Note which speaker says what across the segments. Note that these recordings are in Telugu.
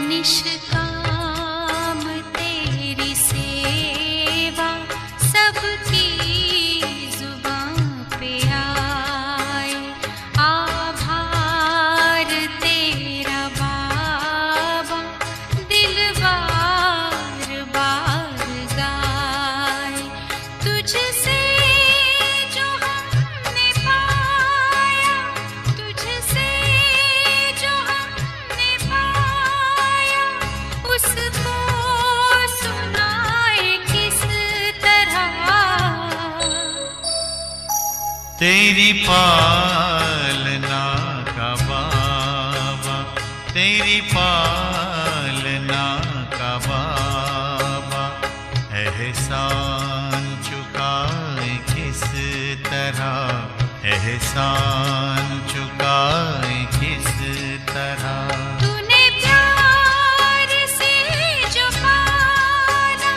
Speaker 1: निष्काम तेरी सेवा सबकी जुबां पे आए। आभार तेरा बाबा दिल बार बार गाए। तुझसे जो हमने पाया, तुझसे जो हमने पाया, उसको सुनाए किस तरह।
Speaker 2: तेरी पालना का बाबा, तेरी पालना का बाबा, एहसान चुकाए किस तरह, एहसान चुकाए किस तरह।
Speaker 1: तूने प्यार से जो पाला,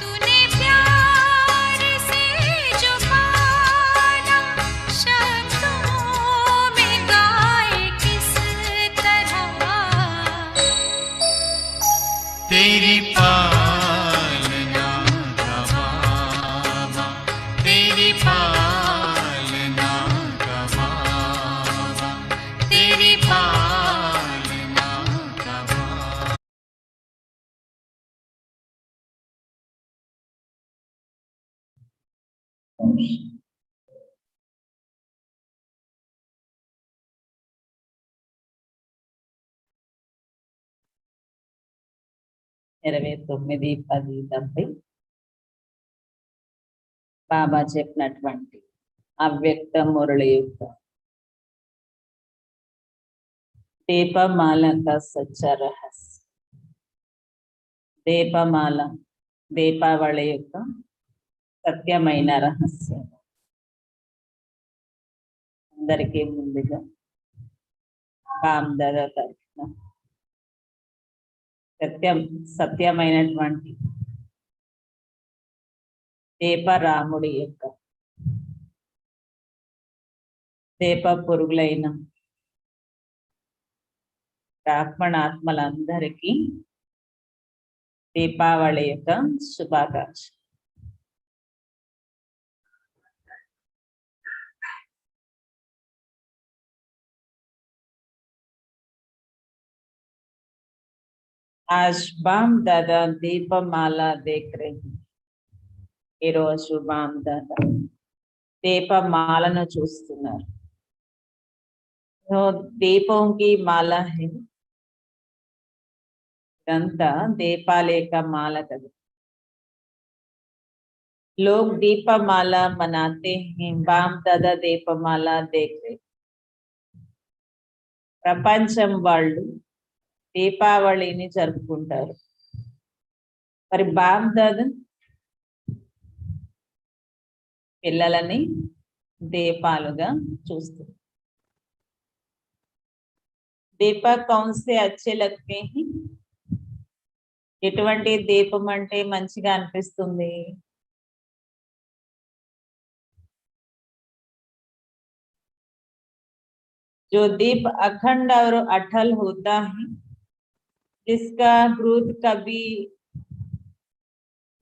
Speaker 1: तूने प्यार से जो पाला, शब्दों में गाए किस तरह।
Speaker 2: तेरी पालना का बाबा, तेरी पालना का बाबा, तेरी पालना का बाबा।
Speaker 3: ఇరవై 9/10/70 బాబా చెప్పినటువంటి అవ్యక్త మురళి యొక్క దీపమాల కా సచ్చా రహస్య. దీపమాల దీపావళి యొక్క సత్యమైన రహస్యం. అందరికీ ముందుగా బామ్దాదా తరఫున సత్యమైనటువంటి దీపరాముడి యొక్క దీప పురుగులైన బ్రాహ్మణాత్మలందరికీ దీపావళి యొక్క శుభాకాంక్ష. आज बाम दादा दीपमाला देख रही हैं. ఈ రోజు బామ్ దాదా దీపమాలను చూస్తున్నారు. దీపం की माला है, इదంతా దీపాల యొక్క మాల కదా. लोग दीपमाला मनाते हैं, बाम दादा दीपमाला देख रहे. ప్రపంచం వాళ్ళు దీపావళిని జరుపుకుంటారు. మరి బామ్ దాదా పిల్లలని దీపాలుగా చూస్తారు. దీపక్ కౌన్ సే అచ్చే లగ్తే హై? ఎటువంటి దీపం అంటే మంచిగా అనిపిస్తుంది? जो दीप अखंड और अटल होता है, जिसका दूध कभी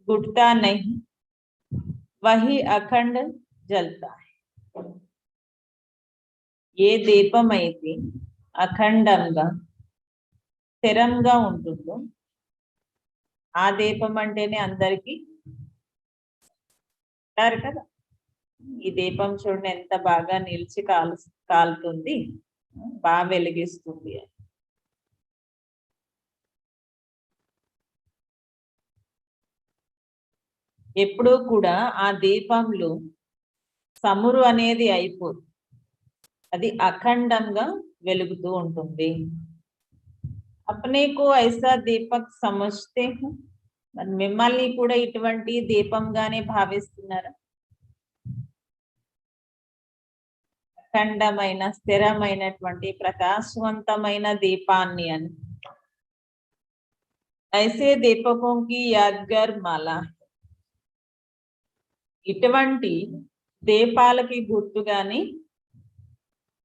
Speaker 3: घुटता नहीं, वही अखंड जलता है. ఏ దీపం అయితే అఖండంగా స్థిరంగా ఉంటుందో ఆ దీపం అంటేనే అందరికీ అంటారు కదా. ఈ దీపం చూడండి ఎంత బాగా నిలిచి కాలుతుంది, బాగా వెలిగిస్తుంది. ఎప్పుడూ కూడా ఆ దీపంలో సమురు అనేది అయిపోదు, అది అఖండంగా వెలుగుతూ ఉంటుంది. अपने को ऐसा दीपक समझते हैं? మరి మిమ్మల్ని కూడా ఇటువంటి దీపంగానే భావిస్తున్నారా? అఖండమైన స్థిరమైనటువంటి ప్రకాశవంతమైన దీపాన్ని అని. ऐसे दीपकों की यादगार माला. ఇటువంటి దీపాలకి గుర్తుగాని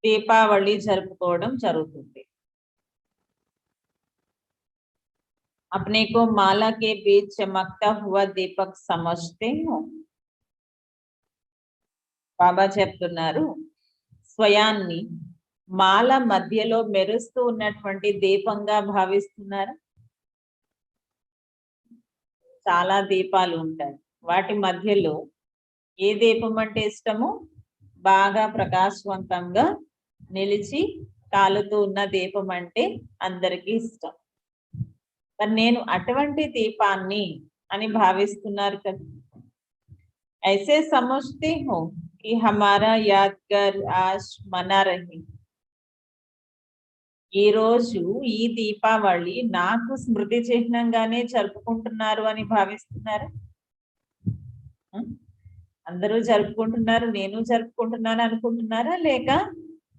Speaker 3: దీపావళి జరుపుకోవడం జరుగుతుంది. अपने को माला के बीच चमकता हुआ दीपक समझते हो. బాబా చెప్తున్నారు స్వయాన్ని మాల మధ్యలో మెరుస్తూ ఉన్నటువంటి దీపంగా భావిస్తున్నారు. చాలా దీపాలు ఉంటాయి, వాటి మధ్యలో ఏ దీపం అంటే ఇష్టమో బాగా ప్రకాశవంతంగా నిలిచి కాలుతూ ఉన్న దీపం అంటే అందరికీ ఇష్టం. మరి నేను అటువంటి దీపాన్ని అని భావిస్తున్నారు కదా. ऐसे समझते हो कि हमारा यादगार आज मना रही. ఈ రోజు ఈ దీపావళి నాకు స్మృతి చిహ్నంగానే జరుపుకుంటున్నారు అని భావిస్తున్నారు. అందరూ జరుపుకుంటున్నారు, నేను జరుపుకుంటున్నాను అనుకుంటున్నారా, లేక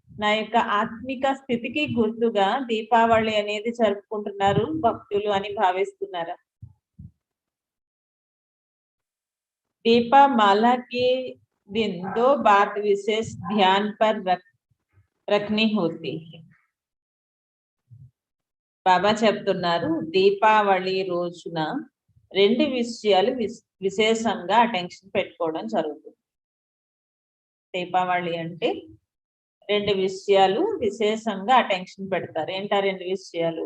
Speaker 3: నా యొక్క ఆత్మిక స్థితికి గుర్తుగా దీపావళి అనేది జరుపుకుంటున్నారు భక్తులు అని భావిస్తున్నారా? दीपामाला के दिन दो बात विशेष ध्यान पर रखनी होती है. బాబా చెప్తున్నారు దీపావళి రోజున రెండు విషయాలు విశేషంగా అటెన్షన్ పెట్టుకోవడం జరుగుతుంది. దీపావళి అంటే రెండు విషయాలు విశేషంగా అటెన్షన్ పెడతారు. ఏంటా రెండు విషయాలు?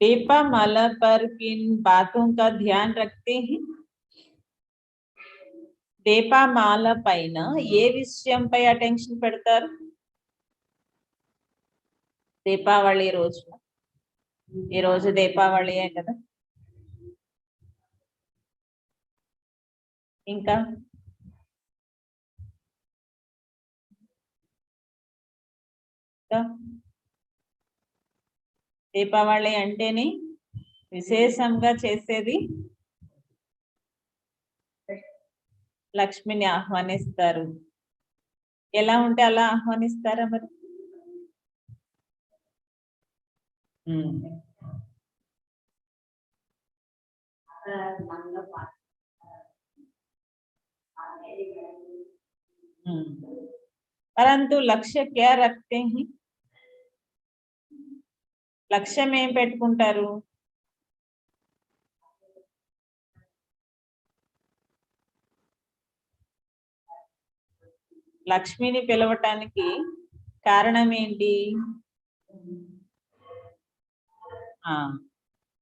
Speaker 3: दीपामाला पर किन बातों का ध्यान रखते हैं? దీపామాల పైన ఏ విషయంపై అటెన్షన్ పెడతారు దీపావళి రోజున? ఈ రోజు దీపావళియే కదా. ఇంకా దీపావళి అంటేనే విశేషంగా చేసేది లక్ష్మిని ఆహ్వానిస్తారు. ఎలా ఉంటే అలా ఆహ్వానిస్తారా మరి? परंतु लक्ष्य क्या रखते हैं? లక్ష్యం ఏం పెట్టుకుంటారు? లక్ష్మిని పిలవటానికి కారణం ఏంటి?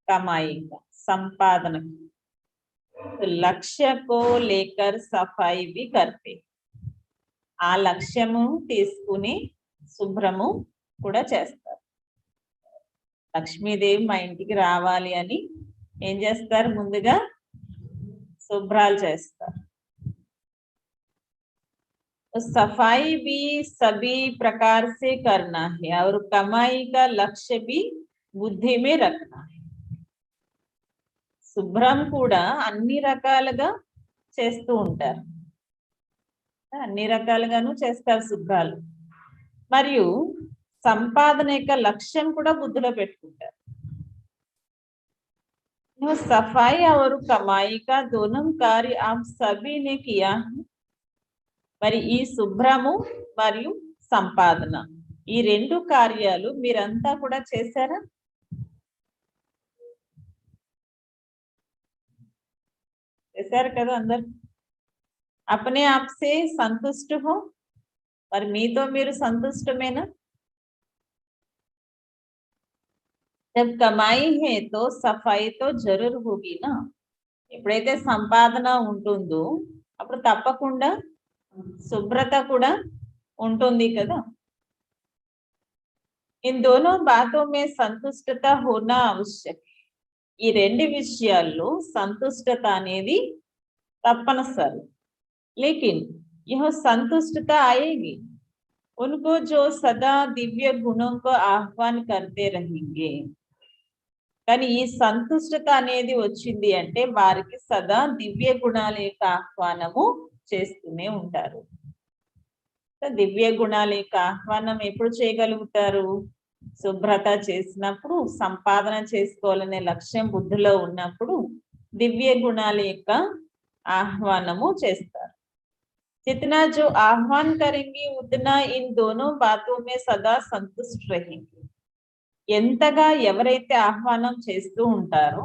Speaker 3: కమాయి సంపాదన. లక్ష్య కో లేకర్ సఫాయి भी करते. ఆ లక్ష్యము తీసుకుని శుభ్రము కూడా చేస్తారు. లక్ష్మీదేవి మా ఇంటికి రావాలి అని ఏం చేస్తారు? ముందుగా శుభ్రాలు చేస్తారు. सफाई भी सभी प्रकार से करना है और कमाई का लक्ष्य भी बुद्धि में रखना है. శుభ్రం కూడా అన్ని రకాలుగా చేస్తూ ఉంటారు, అన్ని రకాలుగాను చేస్తారు శుభ్రాలు. మరియు సంపాదన యొక్క లక్ష్యం కూడా బుద్ధిలో పెట్టుకుంటారు. सफाई और कमाई का दोनों कार्य आप सभी ने किया है. మరి ఈ శుభ్రము మరియు సంపాదన ఈ రెండు కార్యాలు మీరంతా కూడా చేశారా? చేశారు కదా అందరు? अपने आप से संतुष्ट हो. మరి మీతో మీరు సంతుష్టమేనా? जब कमाई है तो सफाई तो जरूर होगी ना. ఎప్పుడైతే సంపాదన ఉంటుందో అప్పుడు తప్పకుండా శుభ్రత కూడా ఉంటుంది కదా. इन दोनों बातों में संतुष्टता होना आवश्यक. ఈ రెండు విషయాల్లో సంతుష్టత అనేది తప్పనిసరి. लेकिन यह संतुष्टता आएगी उनको जो सदा दिव्य गुणों को आह्वान करते रहेंगे. కానీ ఈ సంతుష్టత అనేది వచ్చింది అంటే వారికి సదా దివ్య గుణాల యొక్క ఆహ్వానము చేస్తూనే ఉంటారు. దివ్య గుణాల యొక్క ఆహ్వానం ఎప్పుడు చేయగలుగుతారు? శుభ్రత చేసినప్పుడు, సంపాదన చేసుకోవాలనే లక్ష్యం బుద్ధిలో ఉన్నప్పుడు దివ్య గుణాల యొక్క ఆహ్వానము చేస్తారు. जितना जो आह्वान करेंगे उतना इन दोनों बातों में सदा संतुष्ट रहेंगे. ఎంతగా ఎవరైతే ఆహ్వానం చేస్తూ ఉంటారో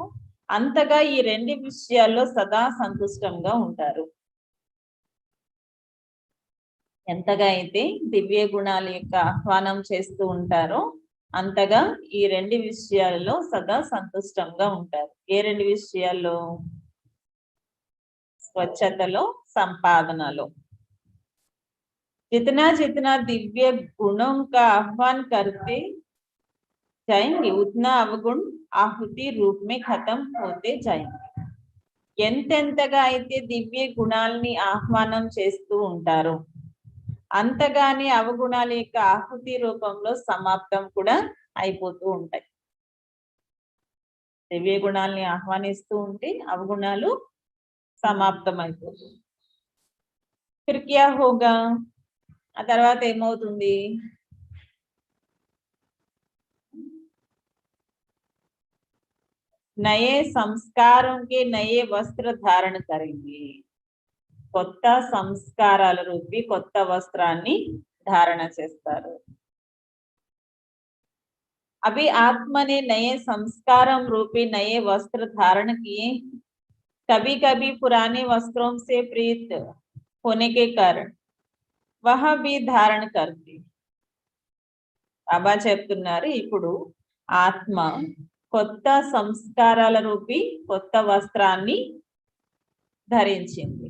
Speaker 3: అంతగా ఈ రెండు విషయాల్లో సదా సంతుష్టంగా ఉంటారు. ఎంతగా అయితే దివ్య గుణాల యొక్క ఆహ్వానం చేస్తూ ఉంటారో అంతగా ఈ రెండు విషయాల్లో సదా సంతుష్టంగా ఉంటారు. ఏ రెండు విషయాల్లో? స్వచ్ఛతలో, సంపాదనలో. जितना जितना दिव्य गुणों का आह्वान करते जाएंगे उतना अवगुण आहुति रूप में खत्म होते जाएंगे. ఎంతెంతగా అయితే దివ్య గుణాలని ఆహ్వానం చేస్తూ ఉంటారో అంతగానే అవగుణాల యొక్క ఆహుతి రూపంలో సమాప్తం కూడా అయిపోతూ ఉంటాయి. దివ్య గుణాలని ఆహ్వానిస్తూ ఉంటే అవగుణాలు సమాప్తం అయిపోతుంది. फिर क्या होगा? ఆ తర్వాత ఏమవుతుంది? नए संस्कारों के नए वस्त्र धारण करेंगे. కొత్త సంస్కారాల రూపీ కొత్త వస్త్రాన్ని ధారణ చేస్తారు. अभी आत्मा ने नए संस्कारम रूपी नए वस्त्र धारण किए. कभी कभी पुराने वस्त्रों से प्रीत होने के कारण वह भी धारण करती. బాబా చెప్తున్నారు ఇప్పుడు ఆత్మ కొత్త సంస్కారాల రూపీ కొత్త వస్త్రాన్ని ధరించింది.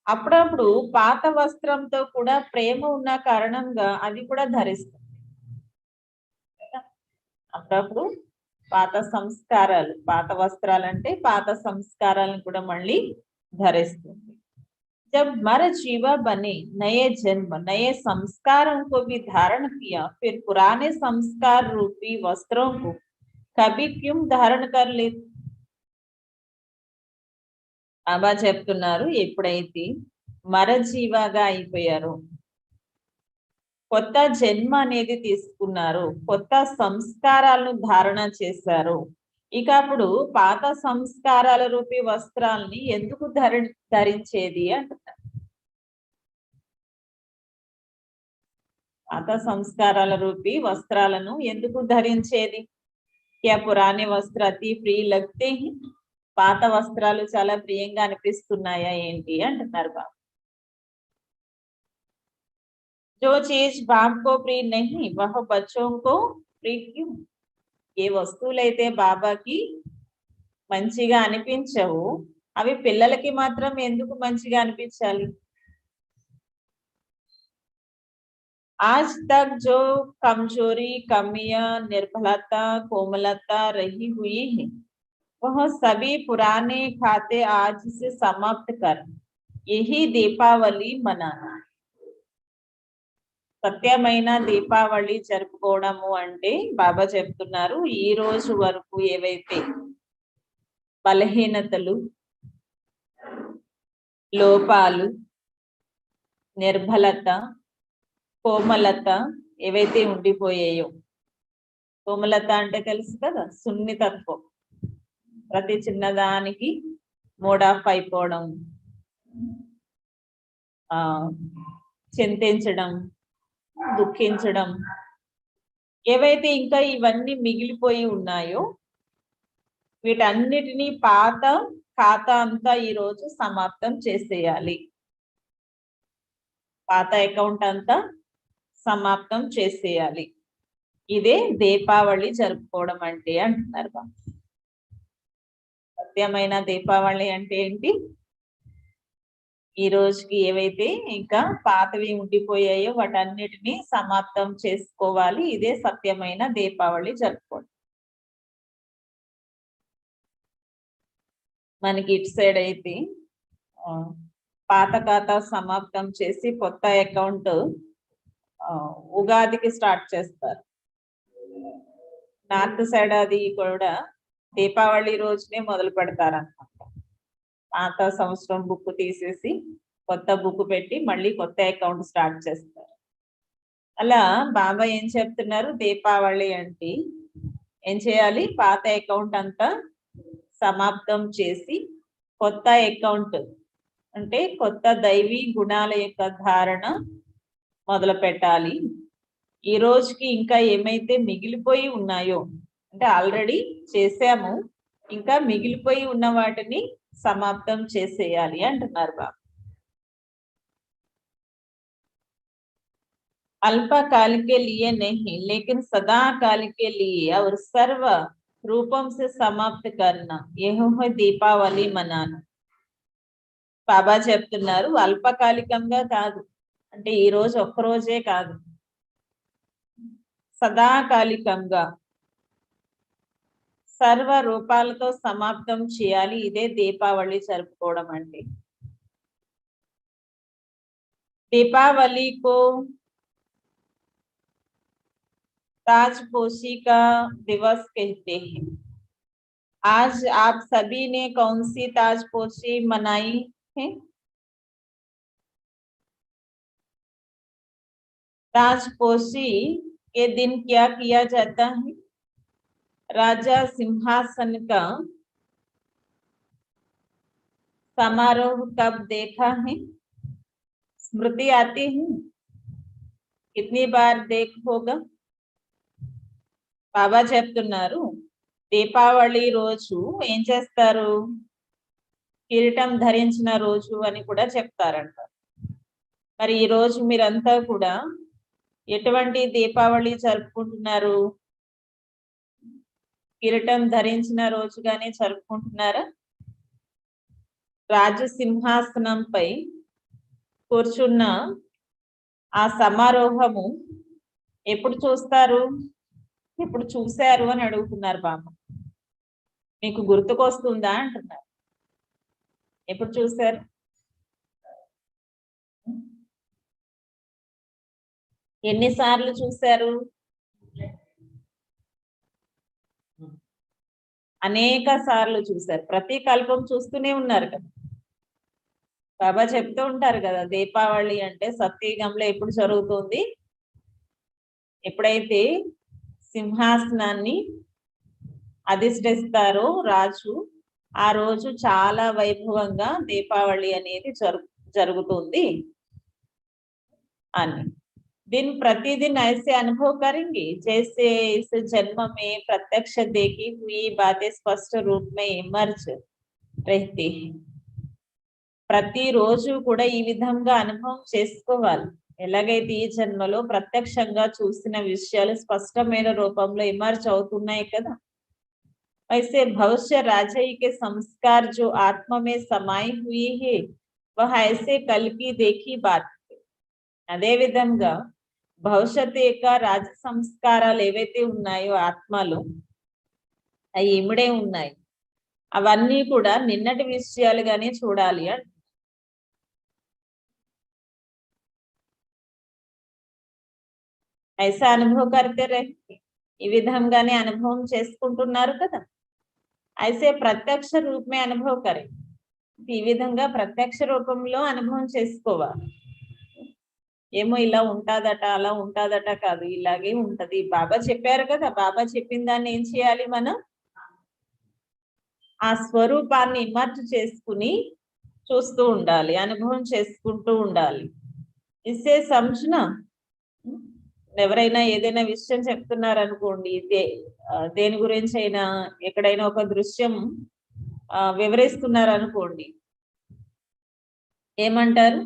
Speaker 3: అప్పుడప్పుడు పాత వస్త్రంతో కూడా ప్రేమ ఉన్న కారణంగా అది కూడా ధరిస్తుంది. అప్పుడప్పుడు పాత సంస్కారాలు, పాత వస్త్రాలు అంటే పాత సంస్కారాలను కూడా మళ్ళీ ధరిస్తుంది. जब मर जीवा बने नए जन्म नए संस्कारों को भी धारण किया फिर पुराने संस्कार रूपी वस्त्रों को कभी क्यों धारण कर ले. బాబా చెప్తున్నారు ఎప్పుడైతే మరజీవాగా అయిపోయారో, కొత్త జన్మ అనేది తీసుకున్నారు, కొత్త సంస్కారాలను ధారణ చేశారు, ఇక అప్పుడు పాత సంస్కారాల రూపీ వస్త్రాలని ఎందుకు ధరించేది అంటున్నారు. పాత సంస్కారాల రూపీ వస్త్రాలను ఎందుకు ధరించేది? क्या पुराने वस्त्र अति प्रिय लगते हैं? పాత వస్త్రాలు చాలా ప్రియంగా అనిపిస్తున్నాయా ఏంటి అంటున్నారు బాబా. जो चीज बाप को प्रिय नहीं वह बच्चों को प्रिय क्यों? ఏ వస్తువులైతే బాబాకి మంచిగా అనిపించవు అవి పిల్లలకి మాత్రం ఎందుకు మంచిగా అనిపించాలి? आज तक जो कमजोरी, कमियां, निर्बलता, कोमलता रही हुई है वह सभी पुराने खाते आज से समाप्त कर यही दीपावली मनाना. సత్యమైన దీపావళి జరుపుకోవడము అంటే బాబా చెప్తున్నారు ఈ రోజు వరకు ఏవైతే బలహీనతలు, లోపాలు, నిర్బలత, కోమలత ఏవైతే ఉండిపోయాయో, కోమలత అంటే తెలుసు కదా, సున్నితత్వం, ప్రతి చిన్నదానికి మూడ్ ఆఫ్ అయిపోవడం, చింతించడం, దుఃఖించడం, ఏవైతే ఇంకా ఇవన్నీ మిగిలిపోయి ఉన్నాయో వీటన్నిటినీ పాత ఖాతా అంతా ఈ రోజు సమాప్తం చేసేయాలి. పాత అకౌంట్ అంతా సమాప్తం చేసేయాలి. ఇదే దీపావళి జరుపుకోవడం అంటే అంటున్నారు బాబా. సత్యమైన దీపావళి అంటే ఏంటి? ఈ రోజుకి ఏవైతే ఇంకా పాతవి ఉండిపోయాయో వాటన్నిటిని సమాప్తం చేసుకోవాలి. ఇదే సత్యమైన దీపావళి జరుపుకోవడం. మనకి ఇటు సైడ్ అయితే పాత ఖాతా సమాప్తం చేసి కొత్త అకౌంట్ ఉగాదికి స్టార్ట్ చేస్తారు. నార్త్ సైడ్ అది కూడా దీపావళి రోజునే మొదలు పెడతారన్నమాట. పాత సంవత్సరం బుక్ తీసేసి కొత్త బుక్ పెట్టి మళ్ళీ కొత్త అకౌంట్ స్టార్ట్ చేస్తారు. అలా బాబా ఏం చెప్తున్నారు? దీపావళి అంటే ఏం చేయాలి? పాత అకౌంట్ అంతా సమాప్తం చేసి కొత్త అకౌంట్ అంటే కొత్త దైవీ గుణాల యొక్క ధారణ మొదలు పెట్టాలి. ఈ రోజుకి ఇంకా ఏమైతే మిగిలిపోయి ఉన్నాయో, అంటే ఆల్రెడీ చేసాము, ఇంకా మిగిలిపోయి ఉన్న వాటిని సమాప్తం చేసేయాలి అంటున్నారు బాబా. अल्पकाल के लिए नहीं लेकिन सदा काल के लिए और सर्व रूपम से समाप्त करना यह है దీపావళి మనాను. బాబా చెప్తున్నారు అల్పకాలికంగా కాదు, అంటే ఈ రోజు ఒక్క రోజే కాదు, సదాకాలికంగా సర్వ రూపాలతో సమాప్తం చేయాలి. ఇదే దీపావళి జరుపుకోవడం అంటే. దీపావళి కో ताजपोशी का दिवस कहते हैं। आज आप सभी ने कौन सी ताजपोशी मनाई है? ताजपोशी के दिन क्या किया जाता है? राजा सिंहासन का समारोह कब देखा है? स्मृति आती है? कितनी बार देख होगा? బాబా చెప్తున్నారు దీపావళి రోజు ఏం చేస్తారు, కిరీటం ధరించిన రోజు అని కూడా చెప్తారంట. మరి ఈ రోజు మీరంతా కూడా ఎటువంటి దీపావళి జరుపుకుంటున్నారు? కిరీటం ధరించిన రోజుగానే జరుపుకుంటున్నారా? రాజు సింహాసనంపై కూర్చున్న ఆ సమారోహము ఎప్పుడు చూస్తారు? ఎప్పుడు చూశారు అని అడుగుతున్నారు బాబా. మీకు గుర్తుకొస్తుందా అంటున్నారు. ఎప్పుడు చూశారు? ఎన్నిసార్లు చూశారు? అనేక సార్లు చూశారు. ప్రతి కల్పం చూస్తూనే ఉన్నారు కదా. బాబా చెప్తూ ఉంటారు కదా, దీపావళి అంటే సత్యయుగంలో ఎప్పుడు జరుగుతుంది? ఎప్పుడైతే సింహాసనాన్ని అధిష్టిస్తారో రాజు, ఆ రోజు చాలా వైభవంగా దీపావళి అనేది జరుగుతుంది అని. दिन प्रतिदिन ऐसे अनुभव करेंगे जैसे इस जन्म में प्रत्यक्ष देखी हुई बातें स्पष्ट रूप में इमर्ज रहती है. ప్రతి రోజు కూడా ఈ విధంగా అనుభవం చేసుకోవాలి. ఎలాగైతే ఈ జన్మలో ప్రత్యక్షంగా చూసిన విషయాలు స్పష్టమైన రూపంలో ఎమర్జ్ అవుతున్నాయి కదా, ऐसे भविष्य राजई के संस्कार जो आत्मा में समाई हुई है वह ऐसे कल की देखी बात है. అదే విధంగా భవిష్యత్తు యొక్క రాజ సంస్కారాలు ఏవైతే ఉన్నాయో ఆత్మలో అవి ఇమిడే ఉన్నాయి, అవన్నీ కూడా నిన్నటి విషయాలుగానే చూడాలి అంటే. ऐसा अनुभव करते रहे, ఈ విధంగానే అనుభవం చేసుకుంటున్నారు కదా. ऐसे ప్రత్యక్ష రూప్ మే అనుభవ కరే, ఈ విధంగా ప్రత్యక్ష రూపంలో అనుభవం చేసుకోవాలి. ఏమో ఇలా ఉంటాదట అలా ఉంటాదట కాదు, ఇలాగే ఉంటది. బాబా చెప్పారు కదా, బాబా చెప్పిన దాన్ని ఏం చేయాలి మనం? ఆ స్వరూపాన్ని ఇమర్జ్ చేసుకుని చూస్తూ ఉండాలి, అనుభవం చేసుకుంటూ ఉండాలి. ఇసే సమझना. ఎవరైనా ఏదైనా విషయం చెప్తున్నారు అనుకోండి, దేని గురించి అయినా ఎక్కడైనా ఒక దృశ్యం వివరిస్తున్నారు అనుకోండి, ఏమంటారు?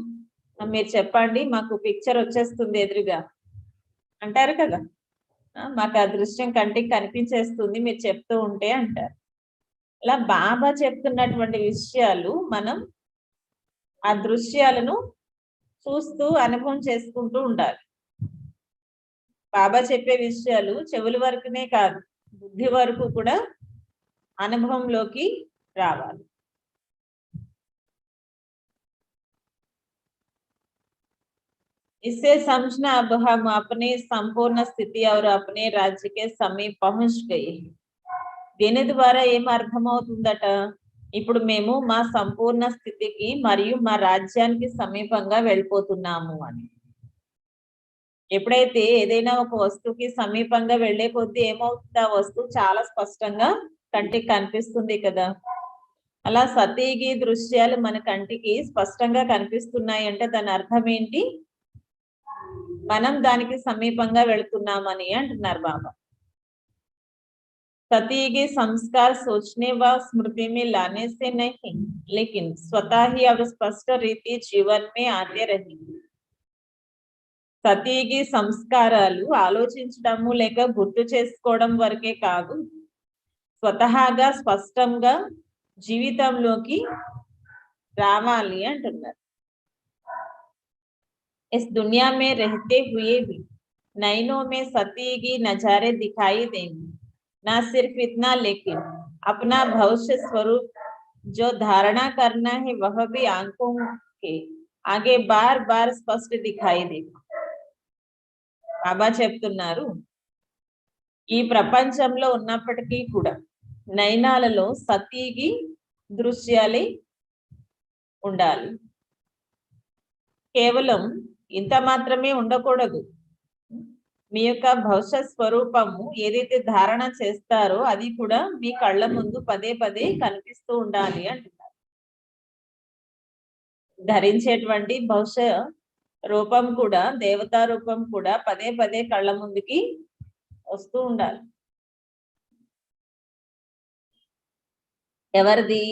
Speaker 3: మీరు చెప్పండి, మాకు పిక్చర్ వచ్చేస్తుంది ఎదురుగా అంటారు కదా. మాకు ఆ దృశ్యం కంటికి కనిపించేస్తుంది మీరు చెప్తూ ఉంటే అంటారు. ఇలా బాబా చెప్తున్నటువంటి విషయాలు మనం ఆ దృశ్యాలను చూస్తూ అనుభవం చేసుకుంటూ ఉండాలి. బాబా చెప్పే విషయాలు చెవుల వరకునే కాదు, బుద్ధి వరకు కూడా అనుభవంలోకి రావాలి. इससे समझना अब हम अपने संपूर्ण स्थिति और अपने राज्य के समीप पहुंच गए. దీని ద్వారా ఏం అర్థమవుతుందట? ఇప్పుడు మేము మా సంపూర్ణ స్థితికి మరియు మా రాజ్యానికి సమీపంగా వెళ్ళిపోతున్నాము అని. ఎప్పుడైతే ఏదైనా ఒక వస్తువుకి సమీపంగా వెళ్లే కొద్దీ ఏమవుతుంది? ఆ వస్తువు చాలా స్పష్టంగా కంటికి కనిపిస్తుంది కదా. అలా సతీగి దృశ్యాలు మన కంటికి స్పష్టంగా కనిపిస్తున్నాయి అంటే దాని అర్థం ఏంటి? మనం దానికి సమీపంగా వెళుతున్నామని అంటున్నారు బాబా. सतीगी संस्कार सोचने व स्मृति में लाने से नहीं, लेकिन स्वतः ही और स्पष्ट रीति जीवन में आते रहेंगे. సతీగి సంస్కారాలు ఆలోచించడము లేక గుర్తు చేసుకోవడం వరకే కాదు, స్వతహాగా స్పష్టంగా జీవితంలోకి రావాలి అంటున్నారు. इस दुनिया में रहते हुए भी नैनों में सतीगी नजारे दिखाई देंगे. ना सिर्फ इतना, लेकिन अपना भविष्य स्वरूप जो धारणा करना है वह भी आंखों के आगे बार बार स्पष्ट दिखाई देगा. బాబా చెప్తున్నారు, ఈ ప్రపంచంలో ఉన్నప్పటికీ కూడా నయనాలలో సతీగి దృశ్యాలే ఉండాలి. కేవలం ఇంత మాత్రమే ఉండకూడదు. మీ యొక్క భవిష్యత్ స్వరూపము ఏదైతే ధారణ చేస్తారో అది కూడా మీ కళ్ళ ముందు పదే పదే కనిపిస్తూ ఉండాలి అంటున్నారు. ధరించేటువంటి భవిష్య రూపం కూడా, దేవతా రూపం కూడా పదే పదే కళ్ళ ముందుకి వస్తూ ఉండాలి. ఎవరిది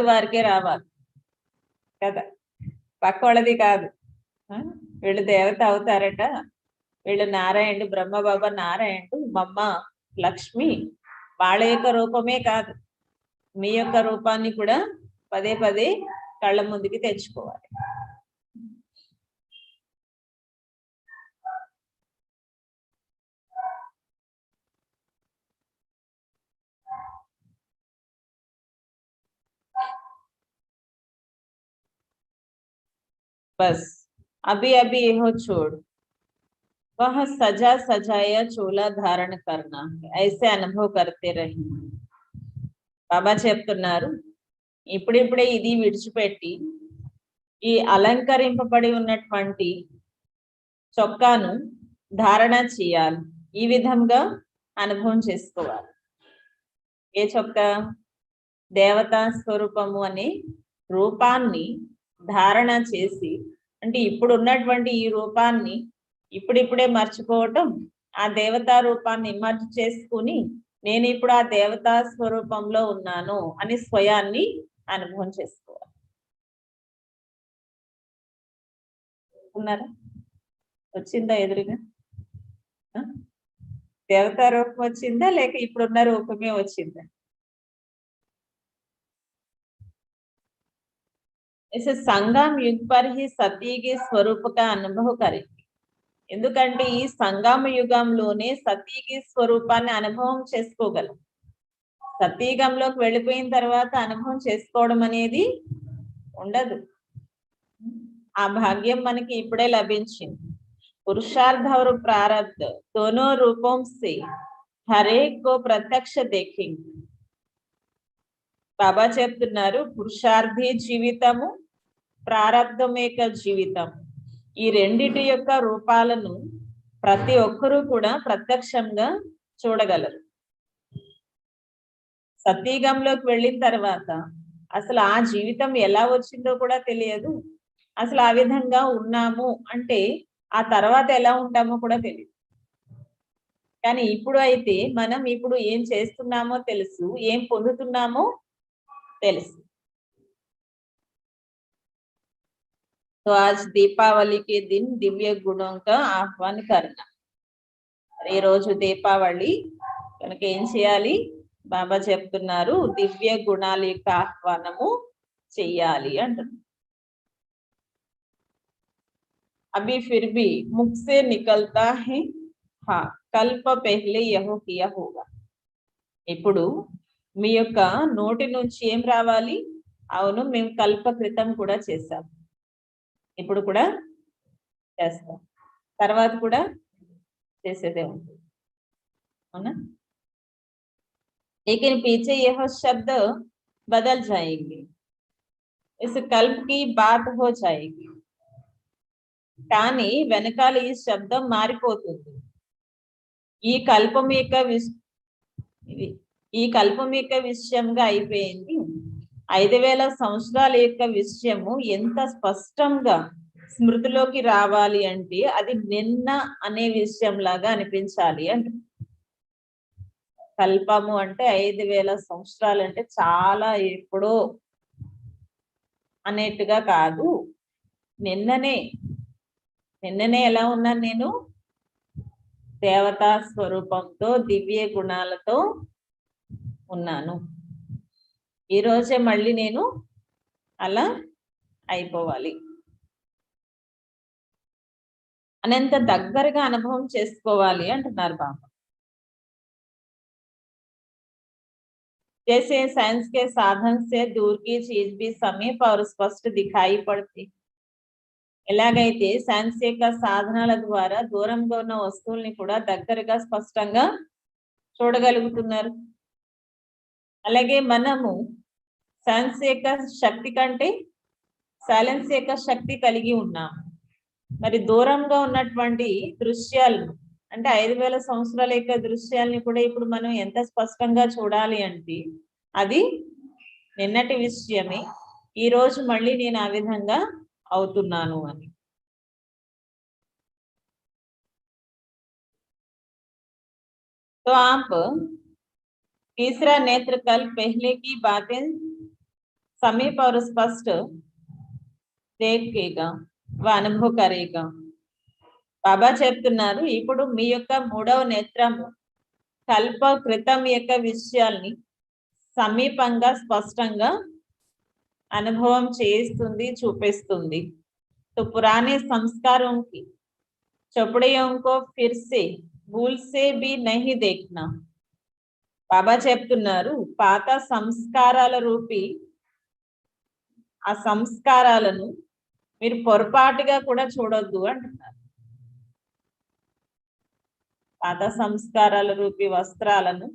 Speaker 3: వారికే రావాలి కదా, పక్క వాళ్ళది కాదు. వీళ్ళు దేవత అవుతారట, వీళ్ళు నారాయణుడు, బ్రహ్మబాబా నారాయణుడు, మమ్మ లక్ష్మి, వాళ్ళ యొక్క రూపమే కాదు, మీ యొక్క రూపాన్ని కూడా పదే పదే కళ్ళ ముందుకి తెచ్చుకోవాలి. बस अभी अभी यह छोड़ वह सजा सजाया चोला धारण करना है, ऐसे अनुभव करते रही. బాబా చెప్తున్నారు, ఇప్పుడిప్పుడే ఇది విడిచిపెట్టి ఈ అలంకరింపబడి ఉన్నటువంటి చొక్కాను ధారణ చేయాలి. ఈ విధంగా అనుభవం చేసుకోవాలి. ఏ చొక్కా? దేవతా స్వరూపము అనే రూపాన్ని ధారణ చేసి, అంటే ఇప్పుడు ఉన్నటువంటి ఈ రూపాన్ని ఇప్పుడిప్పుడే మర్చిపోవటం, ఆ దేవతా రూపాన్ని ఇమర్జ్ చేసుకుని నేను ఇప్పుడు ఆ దేవతా స్వరూపంలో ఉన్నాను అని స్వయాన్ని అనుభవం చేసుకోవాలి. ఉన్నారా? వచ్చిందా ఎదురుగా? దేవతా రూపం వచ్చిందా లేక ఇప్పుడున్న రూపమే వచ్చిందా? ऐसे संगम युग पर ही सती के स्वरूप का अनुभव करेंगे. ఎందుకంటే ఈ సంగమ యుగంలోనే సతీకి స్వరూపాన్ని అనుభవం చేసుకోగలం. సతీగంలోకి వెళ్ళిపోయిన తర్వాత అనుభవం చేసుకోవడం అనేది ఉండదు. ఆ భాగ్యం మనకి ఇప్పుడే లభించింది. పురుషార్థ और प्रारब्ध दोनों रूपों से हर एक को प्रत्यक्ष देखेंगे. బాబా చెప్తున్నారు, పురుషార్థి జీవితము, ప్రారబ్ధమేక జీవితం, ఈ రెండిటి యొక్క రూపాలను ప్రతి ఒక్కరూ కూడా ప్రత్యక్షంగా చూడగలరు. సతీగంలోకి వెళ్ళిన తర్వాత అసలు ఆ జీవితం ఎలా వచ్చిందో కూడా తెలియదు. అసలు ఆ విధంగా ఉన్నాము అంటే ఆ తర్వాత ఎలా ఉంటామో కూడా తెలియదు. కానీ ఇప్పుడు అయితే మనం ఇప్పుడు ఏం చేస్తున్నామో తెలుసు, ఏం పొందుతున్నామో తెలుసు. तो आज दीपावली के दिन दिव्य गुणों का आह्वान करना. ఈ రోజు దీపావళి కనుక ఏం చేయాలి? బాబా చెప్తున్నారు, దివ్య గుణాల యొక్క ఆహ్వానము చెయ్యాలి అంటున్నారు. अभी फिर भी मुख से निकलता है, हाँ कल्प पहले यह किया होगा. ఇప్పుడు మీ యొక్క నోటి నుంచి ఏం రావాలి? అవును, మేము కల్ప క్రితం కూడా చేసాం, ఇప్పుడు కూడా చేస్తాం, తర్వాత కూడా చేసేదే ఉంటుంది. అవునా? लेकिन पीछे यह शब्द बदल जाएंगे, इस कल्प की बात हो जाएगी. కానీ వెనకాల ఈ శబ్దం మారిపోతుంది. ఈ కల్పం యొక్క ఈ కల్పం యొక్క విషయంగా అయిపోయింది. 5000 సంవత్సరాల యొక్క విషయము ఎంత స్పష్టంగా స్మృతిలోకి రావాలి అంటే అది నిన్న అనే విషయం లాగా అనిపించాలి అంటే కల్పము అంటే 5000 సంవత్సరాలు అంటే చాలా ఎప్పుడో అనేట్టుగా కాదు. నిన్ననే ఎలా ఉన్నాను నేను? దేవతా స్వరూపంతో దివ్య గుణాలతో ఉన్నాను. ఈ రోజే మళ్ళీ నేను అలా అయిపోవాలి అనంత దగ్గరగా అనుభవం చేసుకోవాలి అంటున్నారు బాబా. जैसे साइंस के साधन से दूर की चीज भी समीप और स्पष्ट दिखाई पड़ती. ఎలాగైతే సైన్స్ యొక్క సాధనాల ద్వారా దూరంగా ఉన్న వస్తువుల్ని కూడా దగ్గరగా స్పష్టంగా చూడగలుగుతున్నారు. అలాగే మనము సైన్స్ యొక్క శక్తి కంటే సైలెన్స్ యొక్క శక్తి కలిగి ఉన్నాం. మరి దూరంగా ఉన్నటువంటి దృశ్యాలను అంటే 5000 సంవత్సరాల యొక్క దృశ్యాలని కూడా ఇప్పుడు మనం ఎంత స్పష్టంగా చూడాలి అంటే అది నిన్నటి విషయమే. ఈ రోజు మళ్ళీ నేను ఆ విధంగా అవుతున్నాను అని. तो आप तीसरा नेत्र कल पहले की बातें समीप और स्पष्ट देखेगा व अनुभव करेगा. బాబా చెప్తున్నారు ఇప్పుడు మీ యొక్క మూడవ నేత్రము కల్ప క్రితం యొక్క విషయాల్ని సమీపంగా స్పష్టంగా అనుభవం చేస్తుంది, చూపిస్తుంది. तो पुराने संस्कारों की चौपड़ियों को फिर से भूल से भी नहीं देखना. బాబా చెప్తున్నారు పాత సంస్కారాల రూపీ ఆ సంస్కారాలను మీరు పొరపాటుగా కూడా చూడొద్దు అంటున్నారు. పాత సంస్కారాల రూపీ వస్త్రాలను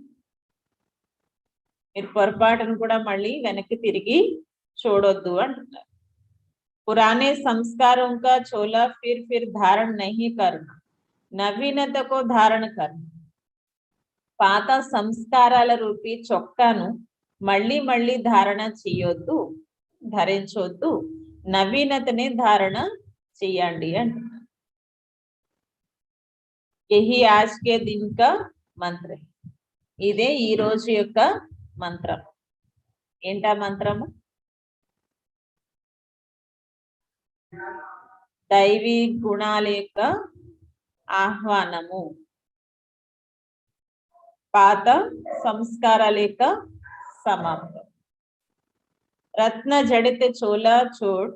Speaker 3: మీరు పొరపాటును కూడా మళ్ళీ వెనక్కి తిరిగి చూడొద్దు అంటున్నారు. पुराने संस्कारों का चोला फिर धारण नहीं करना, नवीनता को धारण करना. పాత సంస్కారాల రూపీ చొక్కాను మళ్ళీ మళ్ళీ ధారణ చేయొద్దు, ధరించొద్దు, నవీనతనే ధారణ చేయండి అంటున్నారు. यही आज के दिन का మంత్ర. ఇదే ఈ రోజు యొక్క మంత్రం. ఏంటా మంత్రము? దైవీ గుణాల యొక్క ఆహ్వానము, పాత సంస్కారాల యొక్క సమాప్తం. రత్న జడిత చోలా చోడ్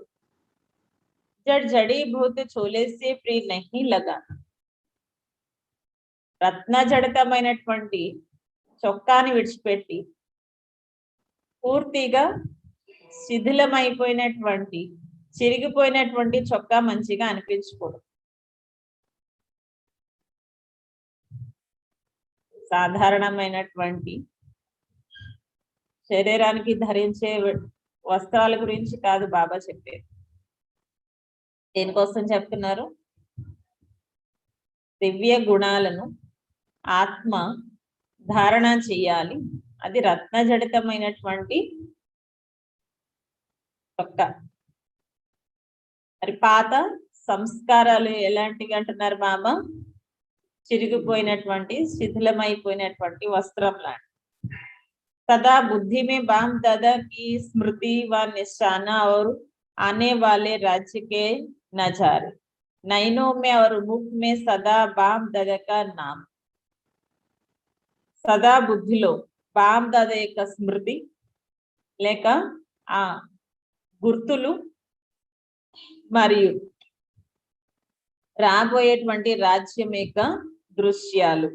Speaker 3: జడ్ జడీభూత చోలే సే ప్రీ నహీ లగానా. రత్న జడితమైనటువంటి చొక్కాని విడిచిపెట్టి పూర్తిగా శిథిలమైపోయినటువంటి చిరిగిపోయినటువంటి చొక్కా మంచిగా అనిపించుకోడు. సాధారణమైనటువంటి శరీరానికి ధరించే వస్త్రాల గురించి కాదు బాబా చెప్పేది. దేనికోసం చెప్తున్నారు? దివ్య గుణాలను ఆత్మ ధారణ చెయ్యాలి. అది రత్నజడితమైనటువంటి చొక్కా. మరి పాత సంస్కారాలు ఎలాంటివి అంటున్నారు బాబా? చిరిగిపోయినటువంటి శిథిలమైపోయినటువంటి వస్త్రం లాంటి. सदा बुद्धि में बाम दादा की स्मृति व निशाना और आने वाले राज्य के नजारे, नैनों में और मुख में सदा बाम दादा का नाम. सदा బుద్ధిలో బామ్ దాదా యొక్క స్మృతి లేక ఆ గుర్తులు మరియు రాబోయేటువంటి రాజ్యం యొక్క దృశ్యాలు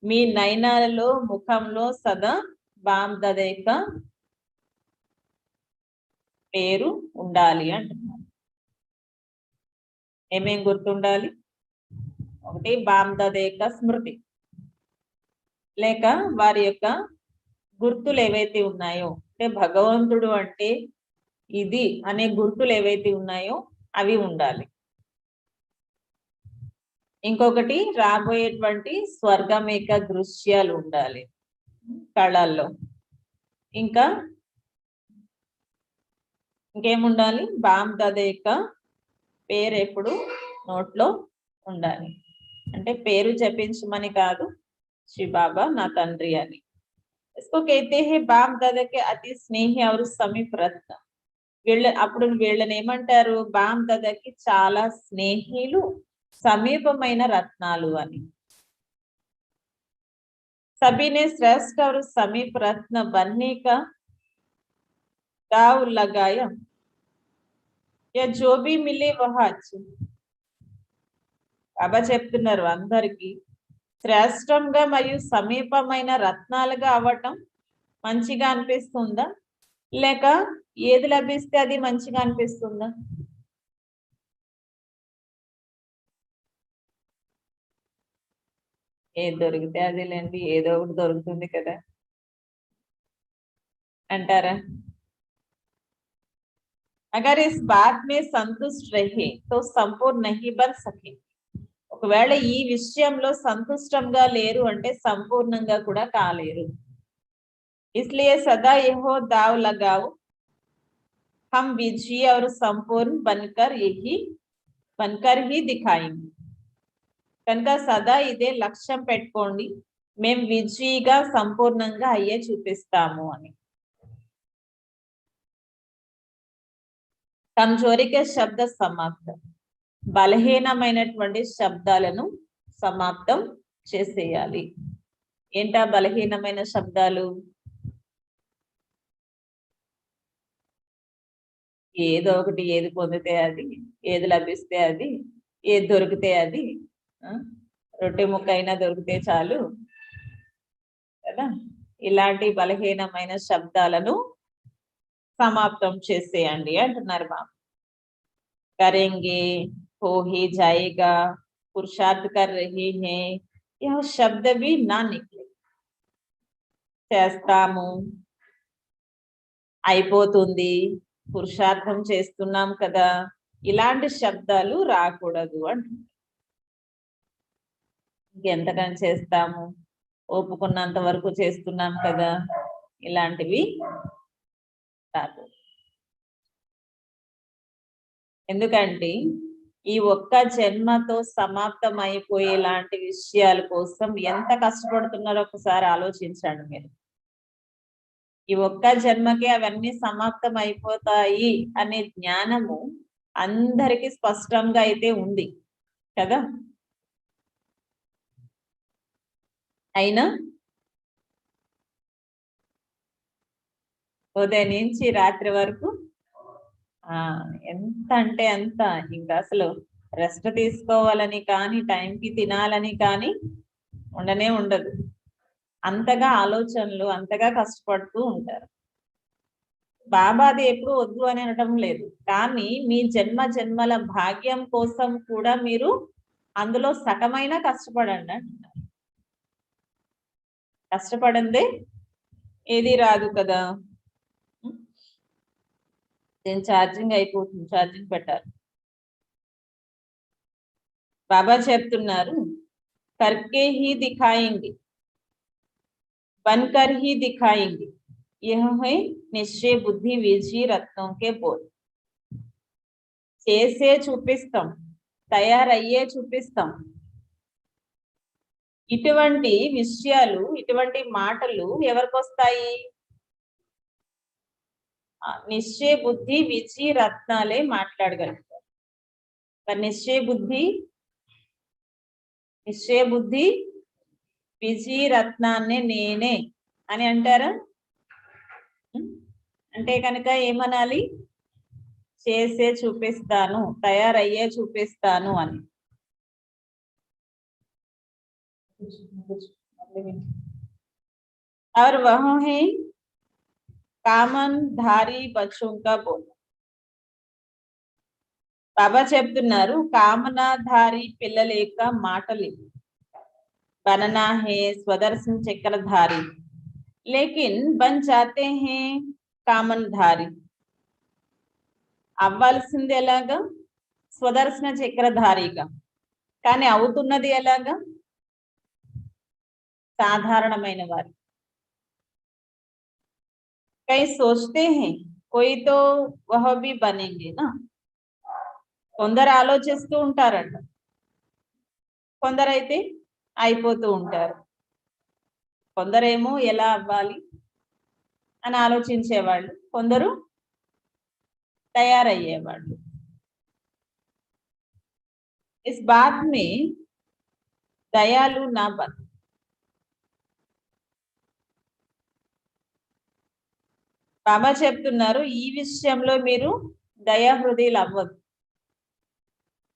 Speaker 3: మీ నయనాలలో ముఖంలో సదా బామ్ దాదా యొక్క పేరు ఉండాలి అంటున్నారు. ఏమేం గుర్తుండాలి? ఒకటి బామ్ దాదా యొక్క స్మృతి లేక వారి యొక్క గుర్తులు ఏవైతే ఉన్నాయో, అంటే భగవంతుడు అంటే ఇది అనే గుర్తులు ఏవైతే ఉన్నాయో అవి ఉండాలి. ఇంకొకటి రాబోయేటువంటి స్వర్గం యొక్క దృశ్యాలు ఉండాలి. కళ్ళల్లో. ఇంకా ఇంకేముండాలి? బామ్ దాదా యొక్క పేరు ఎప్పుడు నోట్లో ఉండాలి. అంటే పేరు జపించమని కాదు, శ్రీ బాబా నా తండ్రి అని. इसको कहते हैं बाप दादा के अति स्नेही और समीप रत्न. అప్పుడు వీళ్ళని ఏమంటారు? బామ్ దాదాకి చాలా స్నేహిలు, సమీపమైన రత్నాలు అని. सभी ने श्रेष्ठ और समीप रत्न बनने का दाव लगाया, या जो भी मिले वह अच्छे. బాబా చెప్తున్నారు అందరికి శ్రేష్టంగా మరియు సమీపమైన రత్నాలుగా అవ్వటం మంచిగా అనిపిస్తుందా, లేక ఏది లభిస్తే అది మంచిగా అనిపిస్తుందా? ఏది దొరికితే అది లేండి, ఏదో ఒకటి దొరుకుతుంది కదా అంటారా? अगर इस बात में संतुष्ट रहे तो संपूर्ण नहीं बन सके. ఒకవేళ ఈ విషయంలో సంతుష్టంగా లేరు అంటే సంపూర్ణంగా కూడా కాలేరు. इसलिए सदा यहो दाव लगाओ, हम विजयी और संपूर्ण बनकर ही दिखाएंगे. కనుక సదా ఇదే లక్ష్యం పెట్టుకోండి, మేము విజయీగా సంపూర్ణంగా అయ్యే చూపిస్తాము అని. కమ్జోరికే శబ్ద సమాప్తం. బలహీనమైనటువంటి శబ్దాలను సమాప్తం చేసేయాలి. ఏంటా బలహీనమైన శబ్దాలు? ఏదో ఒకటి, ఏది పొందితే అది, ఏది లభిస్తే అది, ఏది దొరికితే అది, రొట్టె ముక్క అయినా దొరికితే చాలు కదా. ఇలాంటి బలహీనమైన శబ్దాలను సమాప్తం చేసేయండి అంటున్నారు బాబా. करेंगे, हो ही जाएगा, पुरुषार्थ कर रहे हैं, यह शब्द भी ना निकले. చేస్తాము, అయిపోతుంది, పురుషార్థం చేస్తున్నాం కదా, ఇలాంటి శబ్దాలు రాకూడదు అంటున్నారు. ఇంకెంతకని చేస్తాము, ఒప్పుకున్నంత వరకు చేస్తున్నాం కదా, ఇలాంటివి రాదు. ఎందుకంటే ఈ ఒక్క జన్మతో సమాప్తం అయిపోయేలాంటి విషయాల కోసం ఎంత కష్టపడుతున్నారో ఒకసారి ఆలోచించండి మీరు. ఈ ఒక్క జన్మకే అవన్నీ సమాప్తం అయిపోతాయి అనే జ్ఞానము అందరికీ స్పష్టంగా అయితే ఉంది కదా. అయినా ఉదయం నుంచి రాత్రి వరకు ఎంత అంటే అంత, ఇంకా అసలు రెస్ట్ తీసుకోవాలని కానీ, టైంకి తినాలని కానీ ఉండనే ఉండదు. అంతగా ఆలోచనలు, అంతగా కష్టపడుతూ ఉంటారు. బాబా అది ఎప్పుడు వద్దు అని అనటం లేదు, కానీ మీ జన్మ జన్మల భాగ్యం కోసం కూడా మీరు అందులో సగమైన కష్టపడండి అంటున్నారు. కష్టపడందే ఏది రాదు కదా. నేను ఛార్జింగ్ అయిపోతుంది, ఛార్జింగ్ పెట్టాలి. బాబా చెప్తున్నారు करके ही दिखाएंगे, बनकर ही दिखाएंगे, यह है निश्चय बुद्धि विजयी रत्नों के बोल. చేసే చూపిస్తాం, తయారయ్యే చూపిస్తాం. ఇటువంటి విషయాలు, ఇటువంటి మాటలు ఎవరికి వస్తాయి? నిశ్చయ బుద్ధి విజయ రత్నాలే మాట్లాడగలుగుతారు. నిశ్చయ బుద్ధి విజయ రత్నాన్ని నేనే అని అంటారా? అంటే కనుక ఏమనాలి? చేసే చూపిస్తాను, తయారయ్యే చూపిస్తాను అని. और वह है కామన్ధారి బచ్చోं का बोल. బాబా చెప్తున్నారు కామనాధారి పిల్లల యొక్క మాటలు. बनना है स्वदर्शन चक्रधारी, लेकिन बन जाते हैं కామన్ధారి. అవ్వాల్సింది ఎలాగా? స్వదర్శన చక్రధారిగా. కానీ అవుతున్నది ఎలాగా? సాధారణమైన వారు. कई सोचते हैं कोई तो वह भी बनेंगे ना, కొందరు ఆలోచిస్తూ ఉంటారంట, కొందరైతే అయిపోతూ ఉంటారు. కొందరేమో ఎలా అవ్వాలి అని ఆలోచించేవాళ్ళు, కొందరు తయారయ్యేవాళ్ళు. इस बात में दयालु ना बन. బాబా చెప్తున్నారు ఈ విషయంలో మీరు దయాహృదయులు అవ్వద్దు.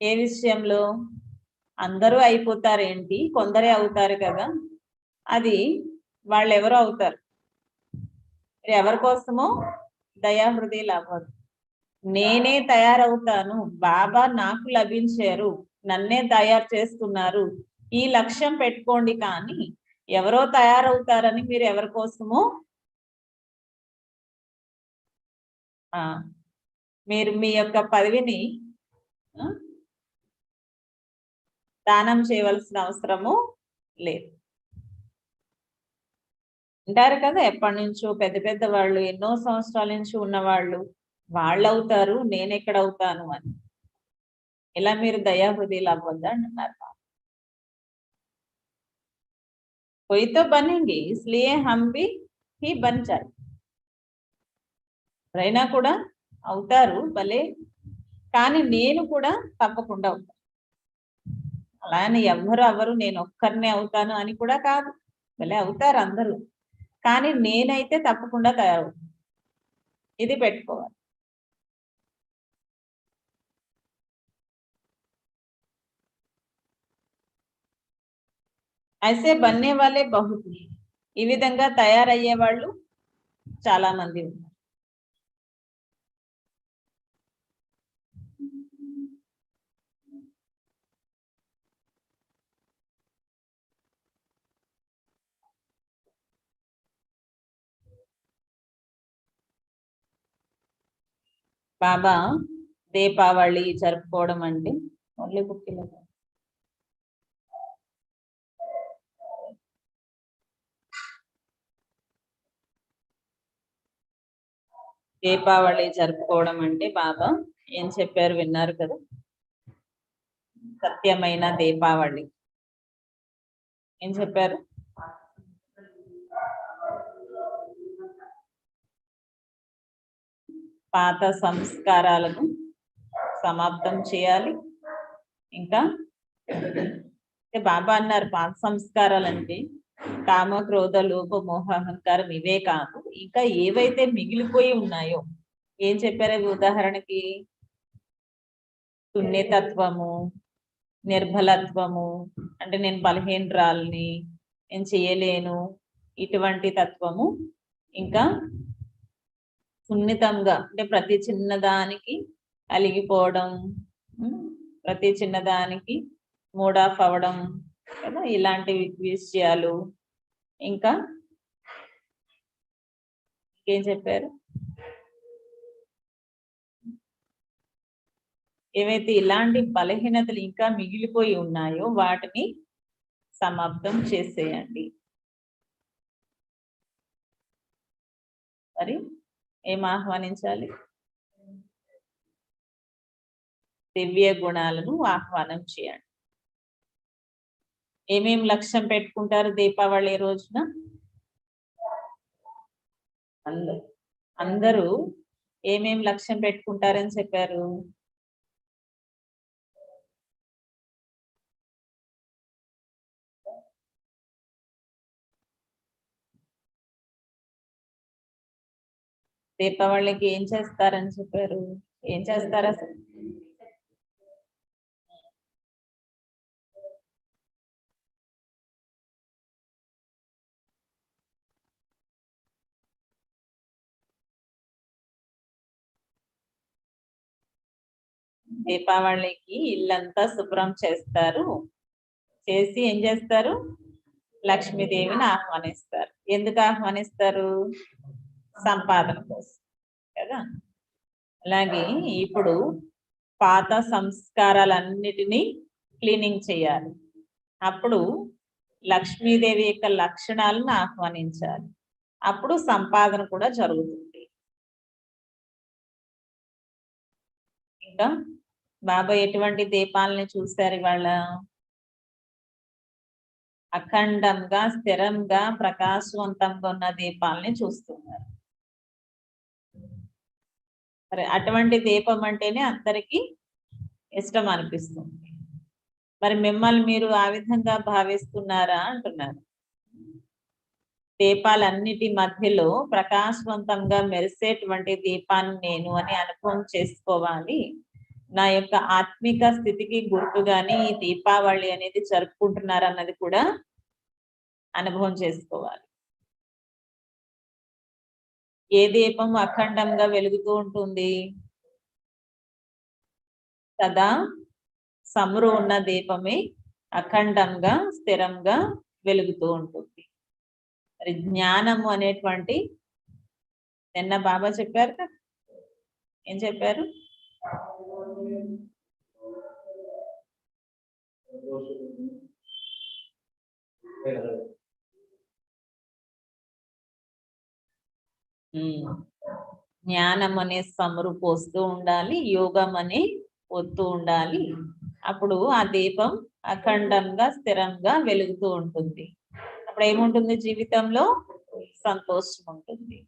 Speaker 3: ఏ విషయంలో? అందరూ అయిపోతారేంటి, కొందరే అవుతారు కదా, అది వాళ్ళు ఎవరో అవుతారు. మీరు ఎవరి కోసమో దయాహృదయులు అవ్వదు. నేనే తయారవుతాను, బాబా నాకు లభించారు, నన్నే తయారు చేస్తున్నారు, ఈ లక్ష్యం పెట్టుకోండి. కానీ ఎవరో తయారవుతారని మీరు ఎవరి కోసమో మీరు మీ యొక్క పదవిని దానం చేయవలసిన అవసరము లేదు. అంటారు కదా, ఎప్పటి నుంచో పెద్ద పెద్ద వాళ్ళు, ఎన్నో సంవత్సరాల నుంచి ఉన్నవాళ్ళు, వాళ్ళు అవుతారు, నేను ఎక్కడ అవుతాను అని. ఇలా మీరు దయాహృదయులు అవ్వద్దు అంటున్నారు. कोई तो बनेंगे, इसलिए हम भी ही बन जाए. ఎవరైనా కూడా అవుతారు భలే, కానీ నేను కూడా తప్పకుండా అవుతాను. అలా అని ఎవరు అవరు, నేను ఒక్కరినే అవుతాను అని కూడా కాదు. భలే అవుతారు అందరూ, కానీ నేనైతే తప్పకుండా తయారవుతాను. ఇది పెట్టుకోవాలి. ऐसे बनने वाले बहुत हैं. ఈ విధంగా తయారయ్యే వాళ్ళు చాలా మంది ఉన్నారు. బాబా దీపావళి జరుపుకోవడం అంటే ఓన్లీ బుక్కిలో దీపావళి జరుపుకోవడం అంటే బాబా ఏం చెప్పారు విన్నారు కదా, సత్యమైన దీపావళి ఏం చెప్పారు? పాత సంస్కారాలను సమాప్తం చేయాలి. ఇంకా బాబా అన్నారు పాత సంస్కారాలు అంటే కామ క్రోధ లోభ మోహ అహంకారం ఇవే కాదు, ఇంకా ఏవైతే మిగిలిపోయి ఉన్నాయో ఏం చెప్పారు? ఉదాహరణకి సున్నితత్వము, నిర్బలత్వము, అంటే నేను బలహీనరాల్ని, నేను చేయలేను, ఇటువంటి తత్వము. ఇంకా సున్నితంగా అంటే ప్రతి చిన్నదానికి అలిగిపోవడం, ప్రతి చిన్నదానికి మూడ్ ఆఫ్ అవ్వడం కదా, ఇలాంటి విషయాలు. ఇంకా ఏం చెప్పారు? ఏవైతే ఇలాంటి బలహీనతలు ఇంకా మిగిలిపోయి ఉన్నాయో వాటిని సమాప్తం చేసేయండి. మరి ఏం ఆహ్వానించాలి? దివ్య గుణాలను ఆహ్వానం చేయండి. ఏమేం లక్ష్యం పెట్టుకుంటారు దీపావళి రోజున? అందరూ ఏమేం లక్ష్యం పెట్టుకుంటారని చెప్పారు? దీపావళికి ఏం చేస్తారని చెప్పారు? ఏం చేస్తారు అసలు? దీపావళికి ఇల్లంతా శుభ్రం చేస్తారు, చేసి ఏం చేస్తారు? లక్ష్మీదేవిని ఆహ్వానిస్తారు. ఎందుకు ఆహ్వానిస్తారు? సంపాదన కోసం కదా. అలాగే ఇప్పుడు పాత సంస్కారాలన్నిటినీ క్లీనింగ్ చేయాలి. అప్పుడు లక్ష్మీదేవి యొక్క లక్షణాలను ఆహ్వానించాలి. అప్పుడు సంపాదన కూడా జరుగుతుంది. ఇంకా బాబా ఎటువంటి దీపాలని చూశారు ఇవాళ? అఖండంగా స్థిరంగా ప్రకాశవంతంగా ఉన్న దీపాలని చూస్తున్నారు. మరి అటువంటి దీపం అంటేనే అందరికీ ఇష్టం అనిపిస్తుంది. మరి మిమ్మల్ని మీరు ఆ విధంగా భావిస్తున్నారా అంటున్నారు. దీపాలన్నిటి మధ్యలో ప్రకాశవంతంగా మెరిసేటువంటి దీపాన్ని నేను అని అనుభవం చేసుకోవాలి. నా యొక్క ఆత్మిక స్థితికి గుర్తుగాని ఈ దీపావళి అనేది జరుపుకుంటున్నారు అన్నది కూడా అనుభవం చేసుకోవాలి. ఏ దీపం అఖండంగా వెలుగుతూ ఉంటుంది? సదా సమురు ఉన్న దీపమే అఖండంగా స్థిరంగా వెలుగుతూ ఉంటుంది. మరి జ్ఞానము అనేటువంటి నిన్న బాబా చెప్పారు కదా, ఏం చెప్పారు? జ్ఞానం అనే సమురు పోస్తూ ఉండాలి, యోగం అనే వస్తూ ఉండాలి. అప్పుడు ఆ దీపం అఖండంగా స్థిరంగా వెలుగుతూ ఉంటుంది. అప్పుడు ఏముంటుంది? జీవితంలో సంతోషం ఉంటుంది.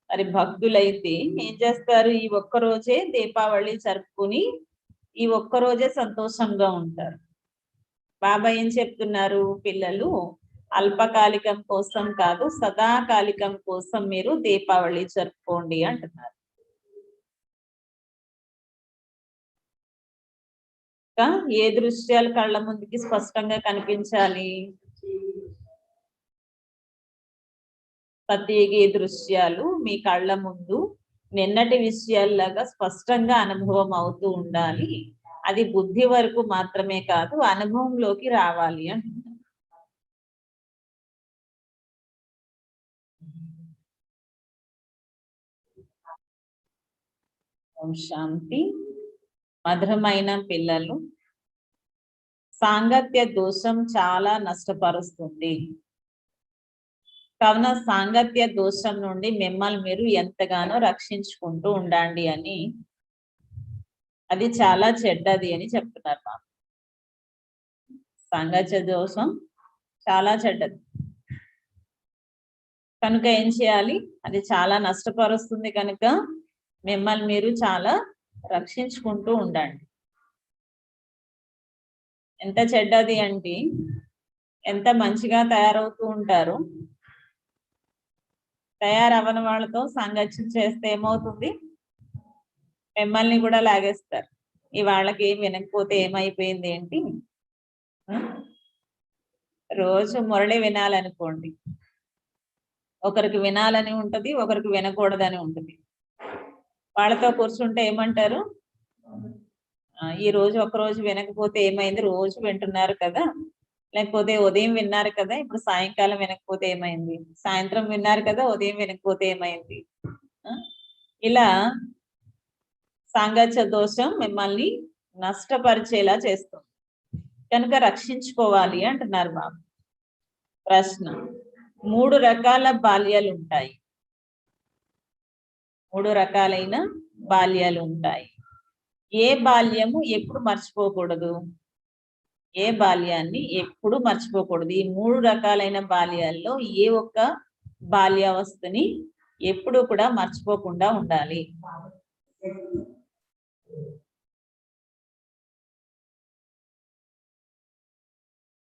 Speaker 3: మరి భక్తులైతే ఏం చేస్తారు? ఈ ఒక్క రోజే దీపావళి జరుపుకుని ఈ ఒక్క రోజే సంతోషంగా ఉంటారు. బాబా ఏం చెప్తున్నారు? పిల్లలు అల్పకాలికం కోసం కాదు, సదాకాలికం కోసం మీరు దీపావళి జరుపుకోండి అంటున్నారు. ఏ దృశ్యాలు కళ్ళ ముందుకి స్పష్టంగా కనిపించాలి? ప్రత్యేక దృశ్యాలు మీ కళ్ళ ముందు నిన్నటి విషయాల్లాగా స్పష్టంగా అనుభవం అవుతూ ఉండాలి. అది బుద్ధి వరకు మాత్రమే కాదు, అనుభవంలోకి రావాలి అంటున్నారు. ఓం శాంతి. మధురమైన పిల్లలు, సాంగత్య దోషం చాలా నష్టపరుస్తుంది. కావున సాంగత్య దోషం నుండి మిమ్మల్ని మీరు ఎంతగానో రక్షించుకుంటూ ఉండండి అని, అది చాలా చెడ్డది అని చెప్తున్నారు బాబు. సాంగత్య దోషం చాలా చెడ్డది కనుక ఏం చేయాలి? అది చాలా నష్టపరుస్తుంది కనుక మిమ్మల్ని మీరు చాలా రక్షించుకుంటూ ఉండండి. ఎంత చెడ్డది అంటే ఎంత మంచిగా తయారవుతూ ఉంటారు, తయారవని వాళ్ళతో సాంగత్యం చేస్తే ఏమవుతుంది? మిమ్మల్ని కూడా లాగేస్తారు. ఈ వాళ్ళకి ఏం వినకపోతే ఏమైపోయింది ఏంటి? రోజు మురళి వినాలనుకోండి, ఒకరికి వినాలని ఉంటది, ఒకరికి వినకూడదని ఉంటది. వాళ్ళతో కూర్చుంటే ఏమంటారు? ఈ రోజు ఒక రోజు వినకపోతే ఏమైంది? రోజు వింటున్నారు కదా, లేకపోతే ఉదయం విన్నారు కదా, ఇప్పుడు సాయంకాలం వినకపోతే ఏమైంది? సాయంత్రం విన్నారు కదా, ఉదయం వినకపోతే ఏమైంది? ఇలా సాంగత్య దోషం మిమ్మల్ని నష్టపరిచేలా చేస్తుంది కనుక రక్షించుకోవాలి అంటున్నారు బాబు. ప్రశ్న: 3 రకాల బాల్యాలు ఉంటాయి. 3 రకాలైన బాల్యాలు ఉంటాయి. ఏ బాల్యము ఎప్పుడు మర్చిపోకూడదు? ఏ బాల్యాన్ని ఎప్పుడు మర్చిపోకూడదు? ఈ 3 రకాలైన బాల్యాల్లో ఏ ఒక్క బాల్యావస్థని ఎప్పుడు కూడా మర్చిపోకుండా ఉండాలి?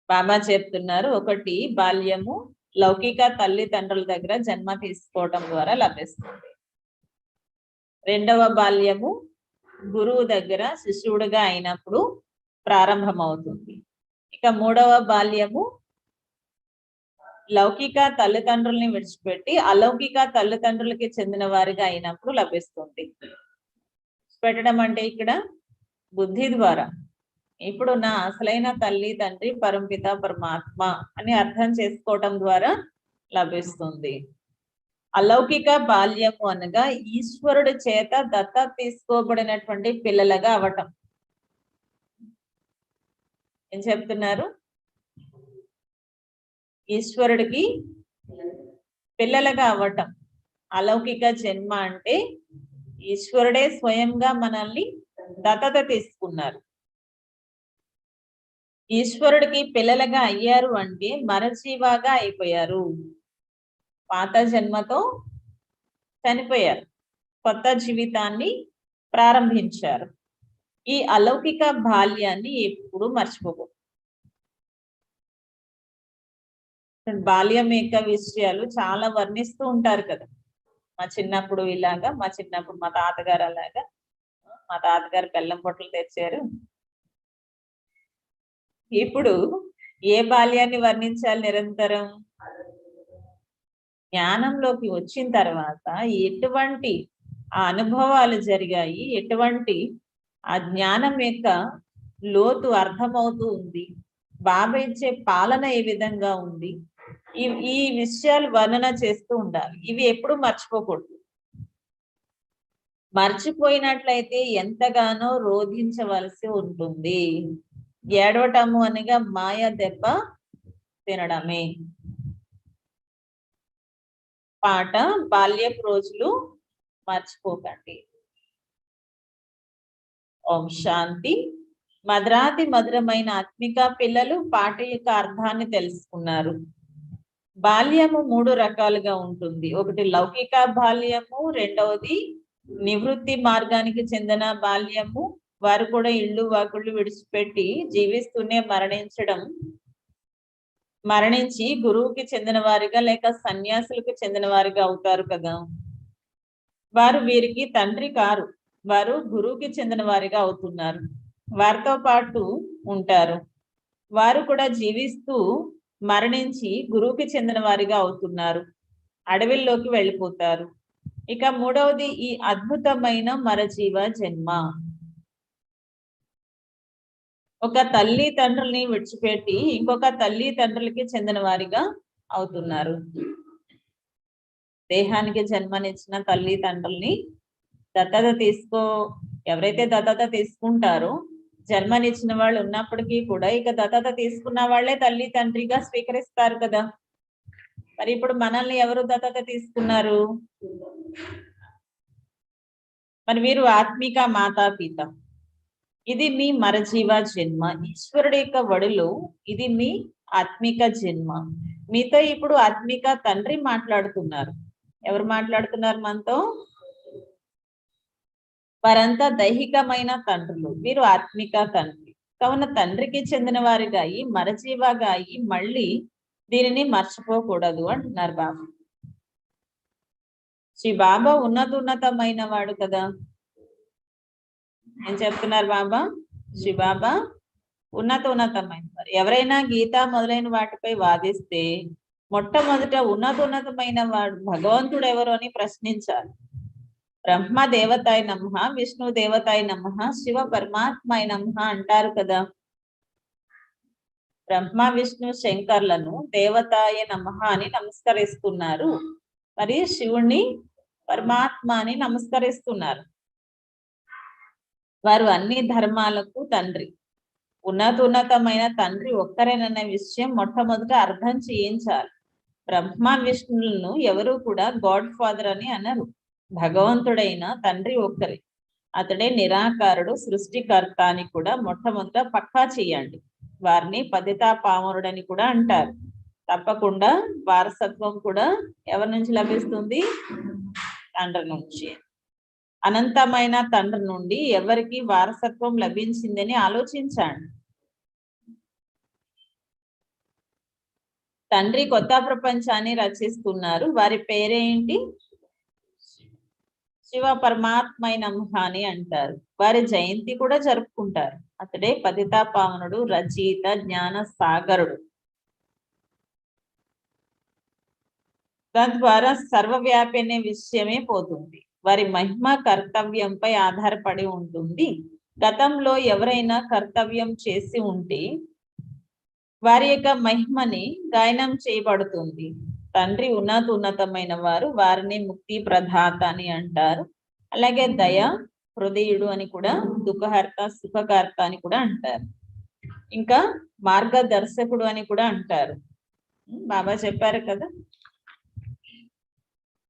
Speaker 3: బాబా చెప్తున్నారు, ఒకటి బాల్యము లౌకిక తల్లిదండ్రుల దగ్గర జన్మ తీసుకోవటం ద్వారా లభిస్తుంది. రెండవ బాల్యము గురువు దగ్గర శిష్యుడిగా అయినప్పుడు ప్రారంభమవుతుంది. ఇక మూడవ బాల్యము లౌకిక తల్లిదండ్రుల్ని విడిచిపెట్టి అలౌకిక తల్లిదండ్రులకి చెందిన వారిగా అయినప్పుడు లభిస్తుంది. పెట్టడం అంటే ఇక్కడ బుద్ధి ద్వారా, ఇప్పుడు నా అసలైన తల్లి తండ్రి పరంపిత పరమాత్మ అని అర్థం చేసుకోవటం ద్వారా లభిస్తుంది. అలౌకిక బాల్యము అనగా ఈశ్వరుడి చేత దత్తత తీసుకోబడినటువంటి పిల్లలుగా అవటం. ఏం చెప్తున్నారు? ఈశ్వరుడికి పిల్లలుగా అవ్వటం. అలౌకిక జన్మ అంటే ఈశ్వరుడే స్వయంగా మనల్ని దత్తత తీసుకున్నారు. ఈశ్వరుడికి పిల్లలుగా అయ్యారు అంటే మరజీవాగా అయిపోయారు. పాత జన్మతో చనిపోయారు, కొత్త జీవితాన్ని ప్రారంభించారు. ఈ అలౌకిక బాల్యాన్ని ఎప్పుడు మర్చిపోకూడదు. బాల్యం యొక్క విషయాలు చాలా వర్ణిస్తూ ఉంటారు కదా. మా చిన్నప్పుడు ఇలాగా, మా చిన్నప్పుడు మా తాతగారు అలాగా, మా తాతగారు బెల్లం పొట్టలు తెచ్చారు. ఇప్పుడు ఏ బాల్యాన్ని వర్ణించాలి నిరంతరం? జ్ఞానంలోకి వచ్చిన తర్వాత ఎటువంటి ఆ అనుభవాలు జరిగాయి, ఎటువంటి ఆ జ్ఞానం యొక్క లోతు అర్థమవుతూ ఉంది, బాబా ఇచ్చే పాలన ఏ విధంగా ఉంది, ఈ విషయాలు వర్ణన చేస్తూ ఉండాలి. ఇవి ఎప్పుడు మర్చిపోకూడదు. మర్చిపోయినట్లయితే ఎంతగానో రోధించవలసి ఉంటుంది. ఏడవటము అనగా మాయ దెబ్బ తినడమే. పాట బాల్యపు రోజులు మర్చిపోకండి. ఓం శాంతి. మధురాతి మధురమైన ఆత్మిక పిల్లలు పాట యొక్క అర్థాన్ని తెలుసుకున్నారు. బాల్యము 3 రకాలుగా ఉంటుంది. ఒకటి లౌకిక బాల్యము, రెండవది నివృత్తి మార్గానికి చెందిన బాల్యము. వారు కూడా ఇళ్ళు వాకుళ్ళు విడిచిపెట్టి జీవిస్తూనే మరణించి గురువుకి చెందిన వారిగా లేక సన్యాసులకు చెందిన వారిగా అవుతారు కదా. వారు వీరికి తండ్రి కారు, వారు గురువుకి చెందిన వారిగా అవుతున్నారు. వారితో పాటు ఉంటారు. వారు కూడా జీవిస్తూ మరణించి గురువుకి చెందిన వారిగా అవుతున్నారు. అడవిల్లోకి వెళ్ళిపోతారు. ఇక మూడవది ఈ అద్భుతమైన మరజీవ జన్మ. ఒక తల్లి తండ్రుల్ని విడిచిపెట్టి ఇంకొక తల్లి తండ్రులకి చెందిన వారిగా అవుతున్నారు. దేహానికి జన్మనిచ్చిన తల్లి తండ్రుల్ని ఎవరైతే దత్తత తీసుకుంటారో, జన్మనిచ్చిన వాళ్ళు ఉన్నప్పటికీ కూడా ఇక దత్తత తీసుకున్న వాళ్ళే తల్లి తండ్రిగా స్వీకరిస్తారు కదా. మరి ఇప్పుడు మనల్ని ఎవరు దత్తత తీసుకున్నారు? మరి వీరు ఆత్మిక మాతాపిత. ఇది మీ మరజీవ జన్మ. ఈశ్వరుడి యొక్క వడిలో ఇది మీ ఆత్మిక జన్మ. మీతో ఇప్పుడు ఆత్మిక తండ్రి మాట్లాడుతున్నారు. ఎవరు మాట్లాడుతున్నారు మనతో? వారంతా దైహికమైన తండ్రులు, వీరు ఆత్మిక తండ్రి. కావున తండ్రికి చెందిన వారిగా అయి మరజీవగా అయి మళ్ళీ దీనిని మర్చిపోకూడదు అంటున్నారు బాబా. శ్రీ బాబా ఉన్నతమైన వాడు కదా. ఏం చెప్తున్నారు బాబా? శ్రీ బాబా ఉన్నతమైన వారు. ఎవరైనా గీత మొదలైన వాటిపై వాదిస్తే మొట్టమొదట ఉన్నతమైన వాడు భగవంతుడు ఎవరు అని ప్రశ్నించాలి. బ్రహ్మ దేవతాయ నమః, విష్ణు దేవతాయ నమః, శివ పరమాత్మాయ నమః అంటారు కదా. బ్రహ్మ విష్ణు శంకర్లను దేవతాయ నమః అని నమస్కరిస్తున్నారు. మరి శివుణ్ణి పరమాత్మ అని నమస్కరిస్తున్నారు. వారు అన్ని ధర్మాలకు తండ్రి. ఉన్నతమైన తండ్రి ఒక్కరేనన్న విషయం మొట్టమొదట అర్థం చేయించాలి. బ్రహ్మ విష్ణువులను ఎవరు కూడా గాడ్ ఫాదర్ అని అనరు. భగవంతుడైన తండ్రి ఒక్కరే. అతడే నిరాకారుడు, సృష్టికర్త అని కూడా మొట్టమొదట పక్కా చేయండి. వారిని పతితా పామరుడని కూడా అంటారు. తప్పకుండా వారసత్వం కూడా ఎవరి నుంచి లభిస్తుంది? తండ్రి నుంచి. అనంతమైన తండ్రి నుండి ఎవరికి వారసత్వం లభించిందని ఆలోచించండి. తండ్రి కొత్త ప్రపంచాన్ని రచిస్తున్నారు. వారి పేరేంటి? శివ పరమాత్మయ నమః అని అంటారు. వారి జయంతి కూడా జరుపుకుంటారు. అతడే పతితా పావనుడు, రచయిత, జ్ఞాన సాగరుడు. తద్వారా సర్వవ్యాపి అనే విషయమే పోతుంది. వారి మహిమ కర్తవ్యంపై ఆధారపడి ఉంటుంది. గతంలో ఎవరైనా కర్తవ్యం చేసి ఉంటే వారి యొక్క మహిమని గాయనం చేయబడుతుంది. తండ్రి ఉన్నతమైన వారు, వారిని ముక్తి ప్రదాత అని అంటారు. అలాగే దయ హృదయుడు అని కూడా, దుఃఖహర్త సుఖకర్త అని కూడా అంటారు. ఇంకా మార్గదర్శకుడు అని కూడా అంటారు. బాబా చెప్పారు కదా,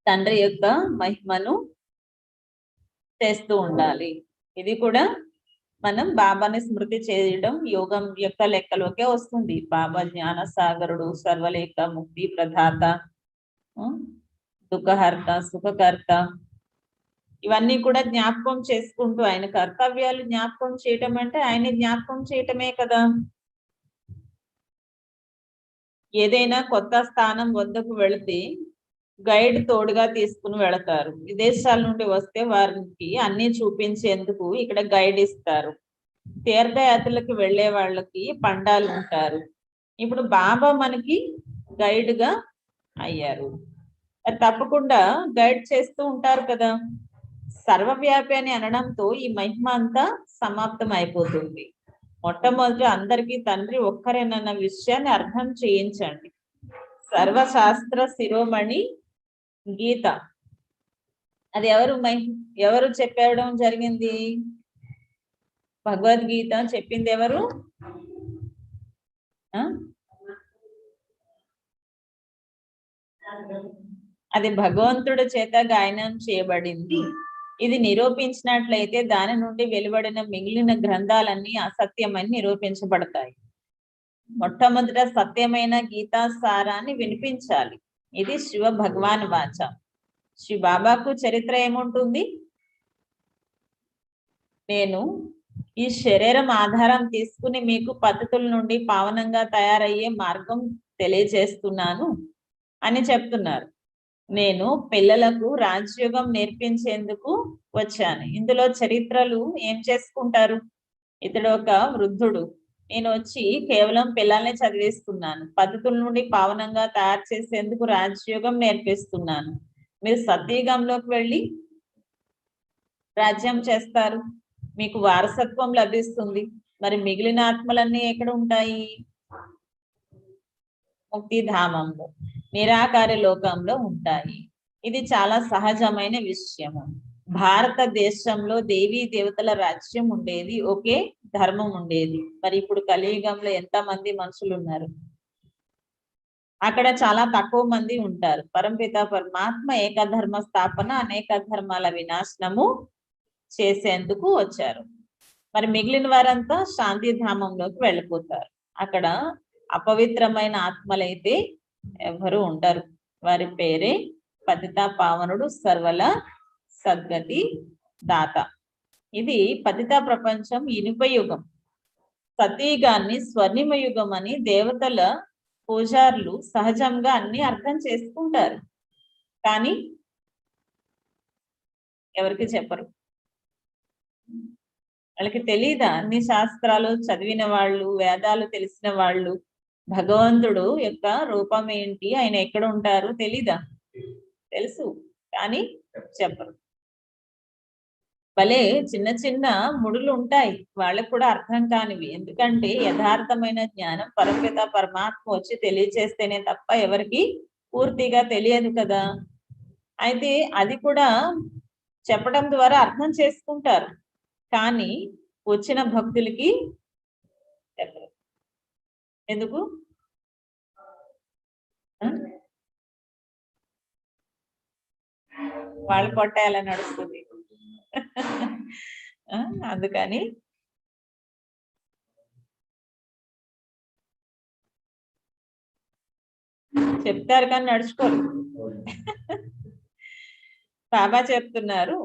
Speaker 3: తండ్రి యొక్క మహిమను చేస్తూ ఉండాలి. ఇది కూడా మనం బాబాని స్మృతి చేయడం యోగం యొక్క లెక్కలోకే వస్తుంది. బాబా జ్ఞాన సాగరుడు, సర్వలేఖ, ముక్తి ప్రదాత, దుఃఖహర్త, సుఖకర్త, ఇవన్నీ కూడా జ్ఞాపకం చేసుకుంటూ ఆయన కర్తవ్యాలు జ్ఞాపకం చేయటం అంటే ఆయన జ్ఞాపకం చేయటమే కదా. ఏదైనా కొత్త స్థానం వద్దకు వెళితే గైడ్ తోడుగా తీసుకుని వెళతారు. విదేశాల నుండి వస్తే వారికి అన్ని చూపించేందుకు ఇక్కడ గైడ్ ఇస్తారు. తీర్థయాత్రలకు వెళ్లే వాళ్ళకి పండాలు ఉంటారు. ఇప్పుడు బాబా మనకి గైడ్ గా అయ్యారు. తప్పకుండా గైడ్ చేస్తూ ఉంటారు కదా. సర్వవ్యాపి అని అనడంతో ఈ మహిమ అంతా సమాప్తం అయిపోతుంది. మొట్టమొదటి అందరికీ తండ్రి ఒక్కరేనన్న విషయాన్ని అర్థం చేయించండి. సర్వశాస్త్ర శిరోమణి గీత, అది ఎవరు చెప్పడం జరిగింది? భగవద్గీత చెప్పింది ఎవరు? అది భగవంతుడి చేత గాయనం చేయబడింది. ఇది నిరూపించినట్లయితే దాని నుండి వెలువడిన మిగిలిన గ్రంథాలన్నీ అసత్యమని నిరూపించబడతాయి. మొట్టమొదట సత్యమైన గీతా సారాన్ని వినిపించాలి. ఇది శివ భగవాన్ వాచ. శ్రీ బాబాకు చరిత్ర ఏముంటుంది? నేను ఈ శరీరం ఆధారం తీసుకుని మీకు పద్ధతుల నుండి పావనంగా తయారయ్యే మార్గం తెలియజేస్తున్నాను అని చెప్తున్నారు. నేను పిల్లలకు రాజయోగం నేర్పించేందుకు వచ్చాను. ఇందులో చరిత్రలు ఏం చేసుకుంటారు? ఇతడు ఒక వృద్ధుడు, నేను వచ్చి కేవలం పిల్లల్ని చదివిస్తున్నాను. పద్ధతుల నుండి పావనంగా తయారు చేసేందుకు రాజయోగం నేర్పిస్తున్నాను. మీరు సత్యయుగంలోకి వెళ్ళి రాజ్యం చేస్తారు, మీకు వారసత్వం లభిస్తుంది. మరి మిగిలిన ఆత్మలన్నీ ఎక్కడ ఉంటాయి? ముక్తిధామంలో, నిరాకార లోకంలో ఉంటాయి. ఇది చాలా సహజమైన విషయము. భారతదేశంలో దేవీ దేవతల రాజ్యం ఉండేది, ఒకే ధర్మం ఉండేది. మరి ఇప్పుడు కలియుగంలో ఎంతమంది మనుషులు ఉన్నారు? అక్కడ చాలా తక్కువ మంది ఉంటారు. పరంపిత పరమాత్మ ఏకధర్మ స్థాపన, అనేక ధర్మాల వినాశనము చేసేందుకు వచ్చారు. మరి మిగిలిన వారంతా శాంతిధామంలోకి వెళ్ళిపోతారు. అక్కడ అపవిత్రమైన ఆత్మలైతే ఎవరు ఉండరు. వారి పేరే పతిత పావనుడు, సర్వల సద్గతి దాత. ఇది పతిత ప్రపంచం ఇనుప యుగం. సతీయుగాన్ని స్వర్ణిమ యుగం అని దేవతల పూజారులు సహజంగా అన్ని అర్థం చేసుకుంటారు, కానీ ఎవరికి చెప్పరు. వాళ్ళకి తెలీదా? అన్ని శాస్త్రాలు చదివిన వాళ్ళు, వేదాలు తెలిసిన వాళ్ళు, భగవంతుడు యొక్క రూపం ఏంటి, ఆయన ఎక్కడ ఉంటారు తెలీదా? తెలుసు, కానీ చెప్పరు. భలే చిన్న చిన్న ముడులు ఉంటాయి, వాళ్ళకు కూడా అర్థం కానివి. ఎందుకంటే యథార్థమైన జ్ఞానం పరపిత పరమాత్మ వచ్చి తెలియచేస్తేనే తప్ప ఎవరికి పూర్తిగా తెలియదు కదా. అయితే అది కూడా చెప్పడం ద్వారా అర్థం చేసుకుంటారు, కానీ వచ్చిన భక్తులకి చెప్పరు. ఎందుకు? వాళ్ళు కొట్టాలని నడుస్తుంది. అందుకని చెప్తారు కానీ నడుచుకోరు. బాబా చెప్తున్నారు,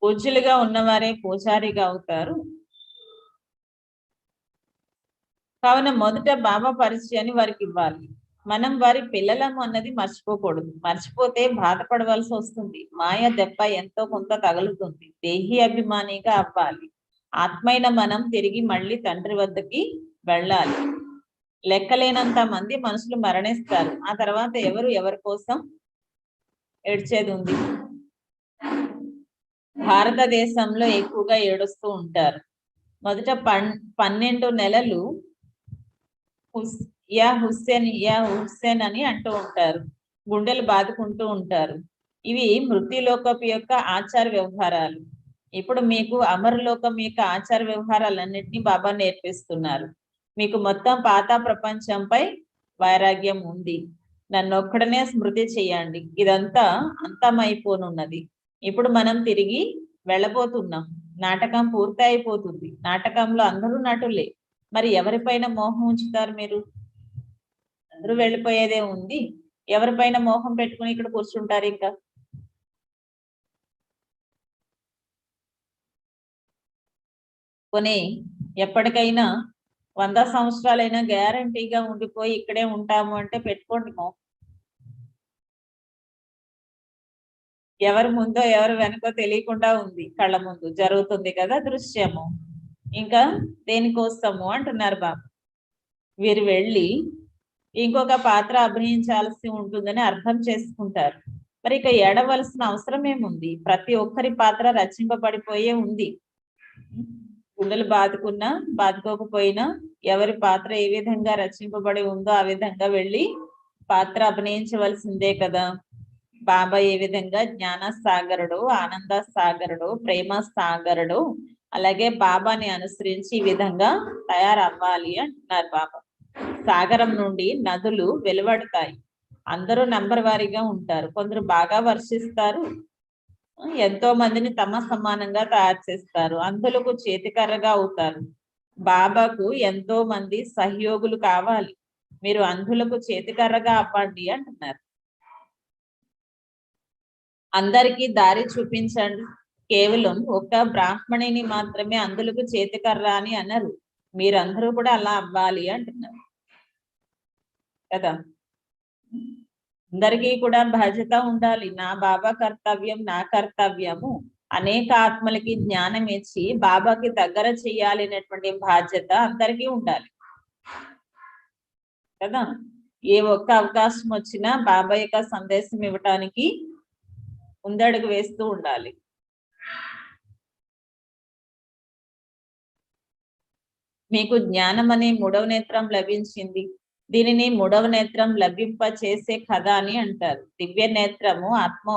Speaker 3: పూజ్యులుగా ఉన్నవారే పూజారిగా అవుతారు. కావున మొదట బాబా పరిచయాన్ని వారికి ఇవ్వాలి. మనం వారి పిల్లలము అన్నది మర్చిపోకూడదు. మర్చిపోతే బాధపడవలసి వస్తుంది. మాయ దెబ్బ ఎంతో కొంత తగులుతుంది. దేహి అభిమానిగా అవ్వాలి. ఆత్మైన మనం తిరిగి మళ్ళీ తండ్రి వద్దకి వెళ్ళాలి. లెక్కలేనంత మంది మనుషులు మరణిస్తారు. ఆ తర్వాత ఎవరి కోసం ఏడ్చేది ఉంది? భారతదేశంలో ఎక్కువగా ఏడుస్తూ ఉంటారు. మొదట 12 నెలలు యా హుస్సేన్ అని అంటూ ఉంటారు. గుండెలు బాదుకుంటూ ఉంటారు. ఇవి మృత్యులోకపు యొక్క ఆచార వ్యవహారాలు. ఇప్పుడు మీకు అమరలోకం యొక్క ఆచార వ్యవహారాలన్నింటినీ బాబా నేర్పిస్తున్నారు. మీకు మొత్తం పాత ప్రపంచంపై వైరాగ్యం ఉంది. నన్ను ఒక్కడనే స్మృతి చేయండి. ఇదంతా అంతమైపోనున్నది. ఇప్పుడు మనం తిరిగి వెళ్ళబోతున్నాం. నాటకం పూర్తి అయిపోతుంది. నాటకంలో అందరూ నటులే. మరి ఎవరిపైన మోహం ఉంచుతారు మీరు? అందరూ వెళ్ళిపోయేదే ఉంది. ఎవరిపైన మోహం పెట్టుకుని ఇక్కడ కూర్చుంటారు ఇంకా? కొని ఎప్పటికైనా 100 సంవత్సరాలైనా గ్యారంటీగా ఉండిపోయి ఇక్కడే ఉంటాము అంటే పెట్టుకోండి మోహం. ఎవరు ముందో ఎవరు వెనకో తెలియకుండా ఉంది, కళ్ళ ముందు జరుగుతుంది కదా దృశ్యము. ఇంకా దేనికోసము అంటున్నారు బాబు. వీరు వెళ్ళి ఇంకొక పాత్ర అభినయించాల్సి ఉంటుందని అర్థం చేసుకుంటారు. మరి ఇక ఏడవలసిన అవసరం ఏముంది? ప్రతి ఒక్కరి పాత్ర రచింపబడిపోయే ఉంది. గుండెలు బాదుకున్నా బాదుకోకపోయినా ఎవరి పాత్ర ఏ విధంగా రచింపబడి ఉందో ఆ విధంగా వెళ్ళి పాత్ర అభినయించవలసిందే కదా. బాబా ఏ విధంగా జ్ఞాన సాగరుడు, ఆనంద సాగరుడు, ప్రేమ సాగరుడు, అలాగే బాబాని అనుసరించి ఈ విధంగా తయారవ్వాలి అంటున్నారు బాబా. సాగరం నుండి నదులు వెలువడతాయి. అందరూ నంబర్ వారీగా ఉంటారు. కొందరు బాగా వర్షిస్తారు, ఎంతో మందిని తమ సమానంగా తయారు చేస్తారు, అంధులకు చేతికర్రగా అవుతారు. బాబాకు ఎంతో మంది సహయోగులు కావాలి. మీరు అంధులకు చేతికర్రగా అవ్వండి అంటున్నారు. అందరికీ దారి చూపించండి. కేవలం ఒక్క బ్రాహ్మణిని మాత్రమే అందులకు చేతికర్ర అని అన్నారు. మీరందరూ కూడా అలా అవ్వాలి అంటున్నారు కదా. అందరికీ కూడా బాధ్యత ఉండాలి. నా బాబా కర్తవ్యం నా కర్తవ్యము. అనేక ఆత్మలకి జ్ఞానం ఇచ్చి బాబాకి దగ్గర చేయాలి అనేటువంటి బాధ్యత అందరికీ ఉండాలి కదా. ఏ ఒక్క అవకాశం వచ్చినా బాబా యొక్క సందేశం ఇవ్వటానికి ముందడుగు వేస్తూ ఉండాలి. మీకు జ్ఞానం అనే మూడవ నేత్రం లభించింది. దీనిని మూడవ నేత్రం లభింప చేసే కథ అని అంటారు. దివ్య నేత్రము ఆత్మ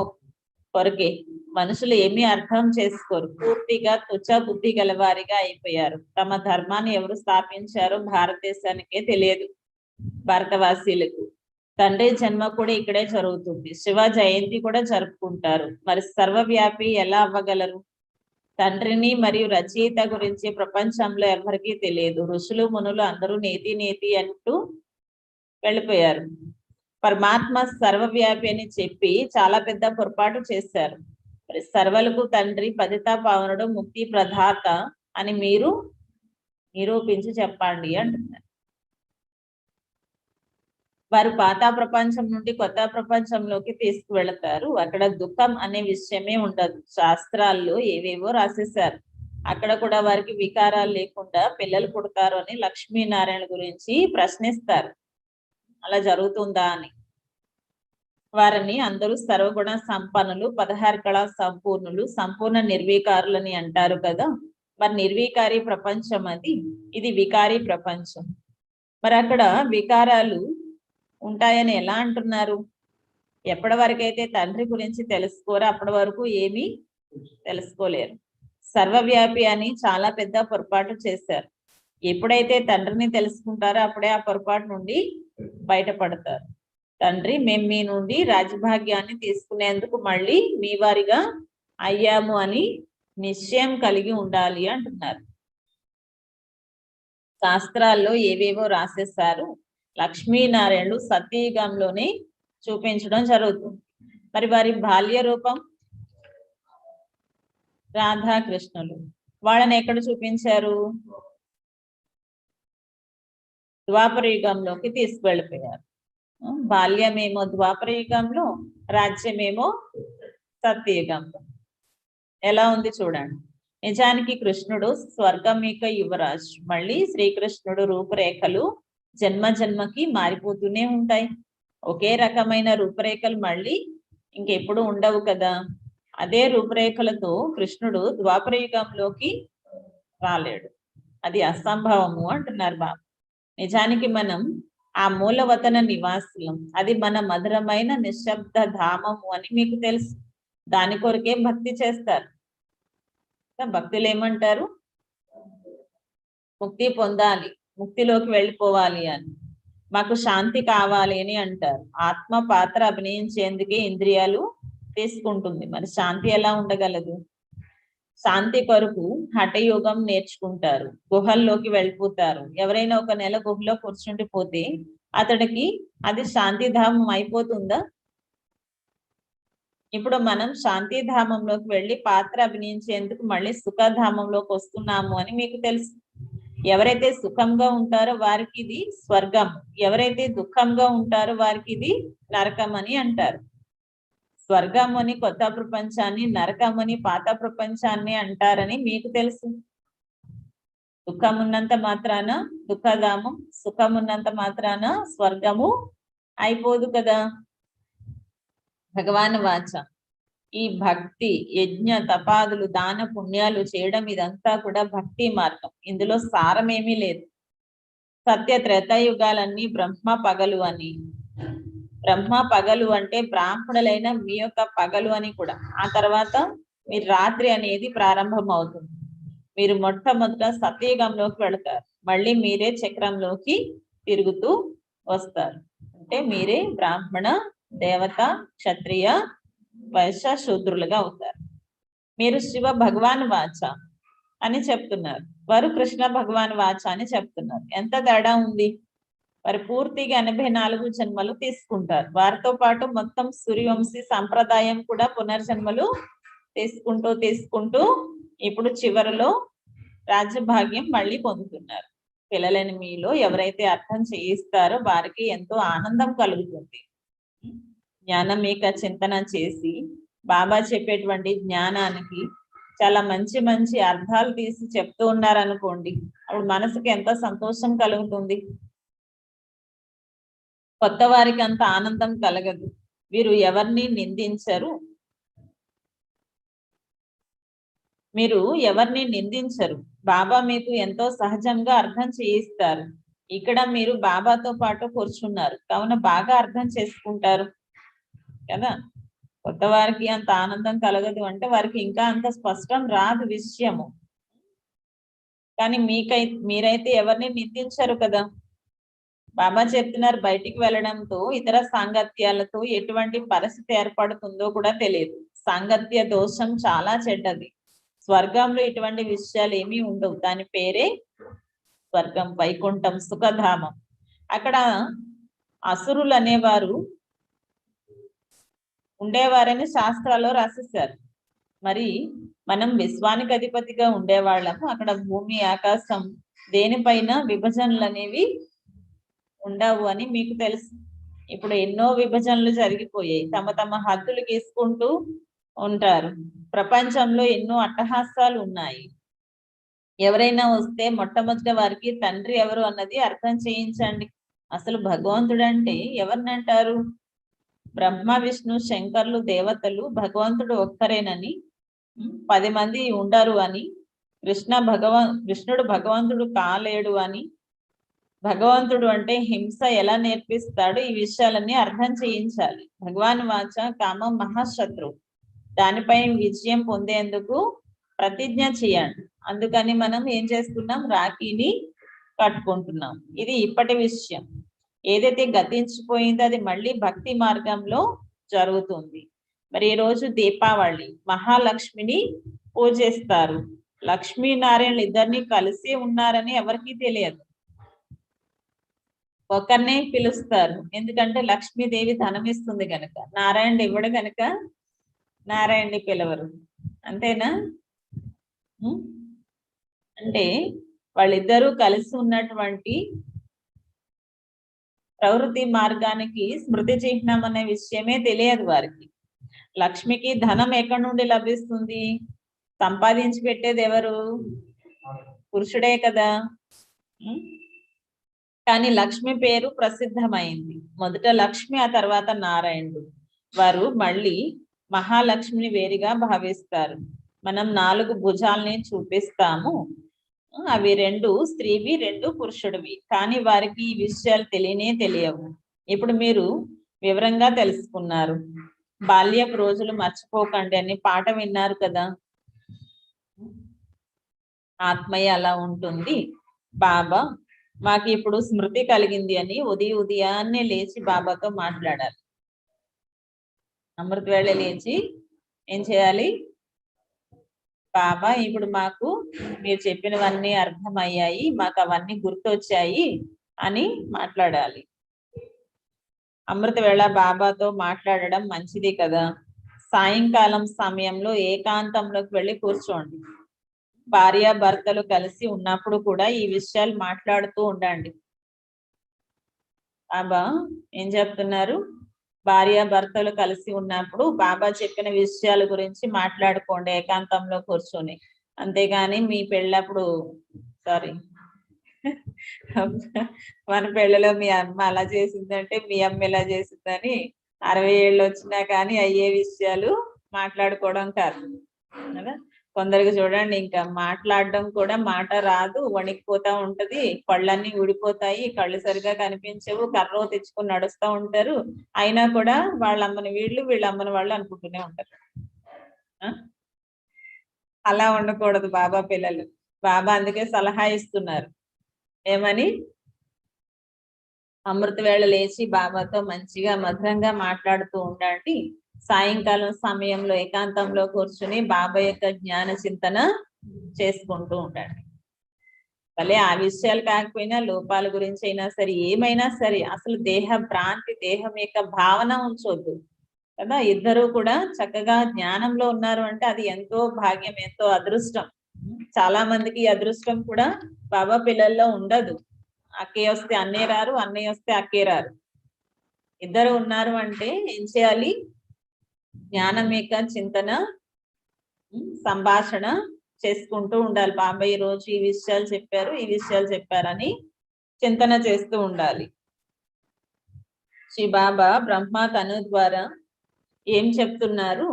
Speaker 3: కొరకే. మనుషులు ఏమీ అర్థం చేసుకోరు. పూర్తిగా తుచ్చ బుద్ధి గలవారిగా అయిపోయారు. తమ ధర్మాన్ని ఎవరు స్థాపించారో భారతదేశానికే తెలియదు. భారతవాసీలకు తండ్రి జన్మ కూడా ఇక్కడే జరుగుతుంది. శివ జయంతి కూడా జరుపుకుంటారు. మరి సర్వవ్యాపి ఎలా అవ్వగలరు? తండ్రిని మరియు రచయిత గురించి ప్రపంచంలో ఎవరికీ తెలియదు. ఋషులు మునులు అందరూ నేతి నేతి అంటూ వెళ్ళిపోయారు. పరమాత్మ సర్వవ్యాపి అని చెప్పి చాలా పెద్ద పొరపాటు చేశారు. మరి సర్వలకు తండ్రి పతితా పావనుడు ముక్తి ప్రదాత అని మీరు నిరూపించి చెప్పండి అంటున్నారు. వారు పాత ప్రపంచం నుండి కొత్త ప్రపంచంలోకి తీసుకువెళతారు. అక్కడ దుఃఖం అనే విషయమే ఉండదు. శాస్త్రాల్లో ఏవేవో రాసేశారు. అక్కడ కూడా వారికి వికారాలు లేకుండా పిల్లలు పుడతారు అని లక్ష్మీనారాయణ గురించి ప్రశ్నిస్తారు. అలా జరుగుతుందా అని. వారిని అందరూ సర్వగుణ సంపన్నులు, 16 కళా సంపూర్ణులు, సంపూర్ణ నిర్వీకారులని అంటారు కదా. మరి నిర్వీకారి ప్రపంచం అది, ఇది వికారి ప్రపంచం. మరి అక్కడ వికారాలు ఉంటాయని ఎలా అంటున్నారు? ఎప్పటి వరకైతే తండ్రి గురించి తెలుసుకోరో అప్పటి వరకు ఏమీ తెలుసుకోలేరు. సర్వవ్యాపి అని చాలా పెద్ద పొరపాటు చేశారు. ఎప్పుడైతే తండ్రిని తెలుసుకుంటారో అప్పుడే ఆ పొరపాటు నుండి బయటపడతారు. తండ్రి మేము మీ నుండి రాజభాగ్యాన్ని తీసుకునేందుకు మళ్ళీ మీ వారిగా అయ్యాము అని నిశ్చయం కలిగి ఉండాలి అంటున్నారు. శాస్త్రాల్లో ఏవేవో రాసేశారు. లక్ష్మీనారాయణుడు సతీయుగంలోనే చూపించడం జరుగుతుంది. మరి వారి బాల్య రూపం రాధాకృష్ణులు. వాళ్ళని ఎక్కడ చూపించారు? ద్వాపర యుగంలోకి తీసుకువెళ్ళిపోయారు. బాల్యమేమో ద్వాపర యుగంలో, రాజ్యమేమో సత్యయుగంలో. ఎలా ఉంది చూడండి. నిజానికి కృష్ణుడు స్వర్గం యొక్క యువరాజు. మళ్ళీ శ్రీకృష్ణుడు రూపురేఖలు జన్మ జన్మకి మారిపోతూనే ఉంటాయి. ఒకే రకమైన రూపురేఖలు మళ్ళీ ఇంకెప్పుడు ఉండవు కదా. అదే రూపురేఖలతో కృష్ణుడు ద్వాపర యుగంలోకి రాలేడు. అది అసంభవము అంటున్నారు బాబు. నిజానికి మనం ఆ మూలవతన నివాసులం. అది మన మధురమైన నిశ్శబ్ద ధామము అని మీకు తెలుసు. దాని కొరకే భక్తి చేస్తారు. భక్తులు ఏమంటారు? ముక్తి పొందాలి, ముక్తిలోకి వెళ్ళిపోవాలి అని, మాకు శాంతి కావాలి అని అంటారు. ఆత్మ పాత్ర అభినయించేందుకే ఇంద్రియాలు తీసుకుంటుంది. మరి శాంతి ఎలా ఉండగలదు? శాంతి కొరకు హఠయోగం నేర్చుకుంటారు, గుహల్లోకి వెళ్ళిపోతారు. ఎవరైనా ఒక నెల గుహలో కూర్చుండిపోతే అతడికి అది శాంతిధామం అయిపోతుందా? ఇప్పుడు మనం శాంతిధామంలోకి వెళ్ళి పాత్ర అభినయించేందుకు మళ్ళీ సుఖధామంలోకి వస్తున్నాము అని మీకు తెలుసు. ఎవరైతే సుఖంగా ఉంటారో వారికి ఇది స్వర్గం, ఎవరైతే దుఃఖంగా ఉంటారో వారికి ఇది నరకం అని అంటారు. స్వర్గం అని కొత్త ప్రపంచాన్ని, నరకం అని పాత ప్రపంచాన్ని అంటారని మీకు తెలుసు. దుఃఖం ఉన్నంత మాత్రాన దుఃఖధామం, సుఖం ఉన్నంత మాత్రాన స్వర్గము అయిపోదు కదా. భగవాన్ వాచ, ఈ భక్తి, యజ్ఞ, తపాదులు, దాన పుణ్యాలు చేయడం ఇదంతా కూడా భక్తి మార్గం. ఇందులో సారమేమీ లేదు. సత్య త్రేతాయుగాలన్నీ బ్రహ్మ పగలు అని, బ్రహ్మ పగలు అంటే బ్రాహ్మణులైన మీ యొక్క పగలు అని కూడా. ఆ తర్వాత మీరు రాత్రి అనేది ప్రారంభం అవుతుంది. మీరు మొట్టమొదట సత్యయుగంలోకి వెళతారు, మళ్ళీ మీరే చక్రంలోకి తిరుగుతూ వస్తారు. అంటే మీరే బ్రాహ్మణ, దేవత, క్షత్రియ, వైశ్య, శూద్రులుగా అవుతారు. మీరు శివ భగవాన్ వాచ అని చెప్తున్నారు, వారు కృష్ణ భగవాన్ వాచ అని చెప్తున్నారు. ఎంత తేడా ఉంది? వారు పూర్తిగా 84 జన్మలు తీసుకుంటారు. వారితో పాటు మొత్తం సూర్యవంశీ సంప్రదాయం కూడా పునర్జన్మలు తీసుకుంటూ ఇప్పుడు చివరిలో రాజ్యభాగ్యం మళ్ళీ పొందుతున్నారు. పిల్లలని మీలో ఎవరైతే అర్థం చేయిస్తారో వారికి ఎంతో ఆనందం కలుగుతుంది. జ్ఞానమేక చింతన చేసి బాబా చెప్పేటువంటి జ్ఞానానికి చాలా మంచి మంచి అర్థాలు తీసి చెప్తూ ఉన్నారనుకోండి, అప్పుడు మనసుకి ఎంతో సంతోషం కలుగుతుంది. కొత్త వారికి అంత ఆనందం కలగదు. వీరు ఎవరిని నిందించరు, మీరు ఎవరిని నిందించరు. బాబా మీకు ఎంతో సహజంగా అర్థం చేయిస్తారు. ఇక్కడ మీరు బాబాతో పాటు కూర్చున్నారు కావున బాగా అర్థం చేసుకుంటారు కదా. కొత్త వారికి అంత ఆనందం కలగదు అంటే వారికి ఇంకా అంత స్పష్టం రాదు విషయము. కానీ మీరైతే ఎవరిని నిందించరు కదా. బాబా చెప్తున్నారు, బయటికి వెళ్ళడంతో ఇతర సాంగత్యాలతో ఎటువంటి పరిస్థితి ఏర్పడుతుందో కూడా తెలియదు. సాంగత్య దోషం చాలా చెడ్డది. స్వర్గంలో ఇటువంటి విషయాలు ఏమీ ఉండవు. దాని పేరే స్వర్గం, వైకుంఠం, సుఖధామం. అక్కడ అసురులు అనేవారు ఉండేవారని శాస్త్రాల్లో రాసేశారు. మరి మనం విశ్వానికి అధిపతిగా ఉండేవాళ్ళము. అక్కడ భూమి, ఆకాశం దేనిపైన విభజనలు అనేవి ఉండవు అని మీకు తెలుసు. ఇప్పుడు ఎన్నో విభజనలు జరిగిపోయాయి. తమ హద్దులు గీసుకుంటూ ఉంటారు. ప్రపంచంలో ఎన్నో అట్టహాసాలు ఉన్నాయి. ఎవరైనా వస్తే మొట్టమొదట వారికి తండ్రి ఎవరు అన్నది అర్థం చేయించండి. అసలు భగవంతుడు అంటే ఎవరినంటారు? బ్రహ్మ, విష్ణు, శంకర్లు దేవతలు, భగవంతుడు ఒక్కరేనని, 10 మంది ఉండరు అని, కృష్ణుడు భగవంతుడు కాలేడు అని, భగవంతుడు అంటే హింస ఎలా నేర్పిస్తాడు, ఈ విషయాలన్నీ అర్థం చేయించాలి. భగవాన్ వాచ కామం మహాశత్రువు. దానిపై విజయం పొందేందుకు ప్రతిజ్ఞ చేయండి. అందుకని మనం ఏం చేస్తున్నాం? రాఖీని కట్టుకుంటున్నాం. ఇది ఇప్పటి విషయం. ఏదైతే గతించిపోయిందో అది మళ్ళీ భక్తి మార్గంలో జరుగుతుంది. మరి ఈ రోజు దీపావళి, మహాలక్ష్మిని పూజిస్తారు. లక్ష్మీనారాయణలు ఇద్దరిని కలిసి ఉన్నారని ఎవరికీ తెలియదు. ఒకరినే పిలుస్తారు, ఎందుకంటే లక్ష్మీదేవి ధనం ఇస్తుంది కనుక. నారాయణుడు ఇవ్వడు కనుక నారాయణుని పిలవరు. అంతేనా? అంటే వాళ్ళిద్దరూ కలిసి ఉన్నటువంటి ప్రవృత్తి మార్గానికి స్మృతి చిహ్నం అనే విషయమే తెలియదు వారికి. లక్ష్మికి ధనం ఎక్కడి నుండి లభిస్తుంది? సంపాదించి పెట్టేది ఎవరు? పురుషుడే కదా. కానీ లక్ష్మి పేరు ప్రసిద్ధమైంది. మొదట లక్ష్మి, ఆ తర్వాత నారాయణుడు. వారు మళ్ళీ మహాలక్ష్మిని వేరుగా భావిస్తారు. మనం 4 భుజాలని చూపిస్తాము, అవి 2 స్త్రీవి, 2 పురుషుడివి. కానీ వారికి ఈ విషయాలు తెలియవు. ఇప్పుడు మీరు వివరంగా తెలుసుకున్నారు. బాల్యపు రోజులు మర్చిపోకండి అని పాట విన్నారు కదా. ఆత్మయ్య అలా ఉంటుంది. బాబా మాకు ఇప్పుడు స్మృతి కలిగింది అని ఉదయాన్నే లేచి బాబాతో మాట్లాడాలి. అమృత వేళ లేచి ఏం చేయాలి? బాబా ఇప్పుడు మాకు మీరు చెప్పినవన్నీ అర్థమయ్యాయి, మాకు అవన్నీ గుర్తొచ్చాయి అని మాట్లాడాలి. అమృత వేళ బాబాతో మాట్లాడడం మంచిది కదా. సాయంకాలం సమయంలో ఏకాంతంలోకి వెళ్ళి కూర్చోండి. భార్యాభర్తలు కలిసి ఉన్నప్పుడు కూడా ఈ విషయాలు మాట్లాడుతూ ఉండండి. బాబా ఏం చెప్తున్నారు? భార్యాభర్తలు కలిసి ఉన్నప్పుడు బాబా చెప్పిన విషయాల గురించి మాట్లాడుకోండి ఏకాంతంలో కూర్చొని. అంతేగాని మీ పెళ్ళప్పుడు సారీ మన పెళ్ళలో మీ అమ్మ అలా చేసిందంటే మీ అమ్మ ఇలా చేసిందని 60 ఏళ్ళు వచ్చినా కానీ అయ్యే విషయాలు మాట్లాడుకోవడం కాదు కదా. కొందరికి చూడండి, ఇంకా మాట్లాడడం కూడా మాట రాదు, వణికిపోతా ఉంటది, కళ్ళన్నీ ఊడిపోతాయి, కళ్ళు సరిగా కనిపించవు, కర్ర తెచ్చుకొని నడుస్తూ ఉంటారు. అయినా కూడా వాళ్ళమ్మని వీళ్ళు, వీళ్ళమ్మని వాళ్ళు అనుకుంటూనే ఉంటారు. అలా ఉండకూడదు బాబా పిల్లలు. బాబా అందుకే సలహా ఇస్తున్నారు ఏమని? అమృత వేళ లేచి బాబాతో మంచిగా మధురంగా మాట్లాడుతూ ఉండండి. సాయంకాలం సమయంలో ఏకాంతంలో కూర్చుని బాబా యొక్క జ్ఞాన చింతన చేసుకుంటూ ఉండండి. భలే ఆ విషయాలు కాకపోయినా లోపాల గురించి అయినా సరే, ఏమైనా సరే అసలు దేహ భ్రాంతి, దేహం యొక్క భావన ఉంచొద్దు కదా. ఇద్దరు కూడా చక్కగా జ్ఞానంలో ఉన్నారు అంటే అది ఎంతో భాగ్యం, ఎంతో అదృష్టం. చాలా మందికి ఈ అదృష్టం కూడా బాబా పిల్లల్లో ఉండదు. అక్కయ్య వస్తే అన్నయ్య రారు, అన్నయ్య వస్తే అక్కయ్య రారు. ఇద్దరు ఉన్నారు అంటే ఏం చేయాలి? జ్ఞానం యొక్క చింతన, సంభాషణ చేసుకుంటూ ఉండాలి. బాబా ఈ రోజు ఈ విషయాలు చెప్పారు, ఈ విషయాలు చెప్పారని చింతన చేస్తూ ఉండాలి. శ్రీ బాబా బ్రహ్మ తను ద్వారా ఏం చెప్తున్నారు?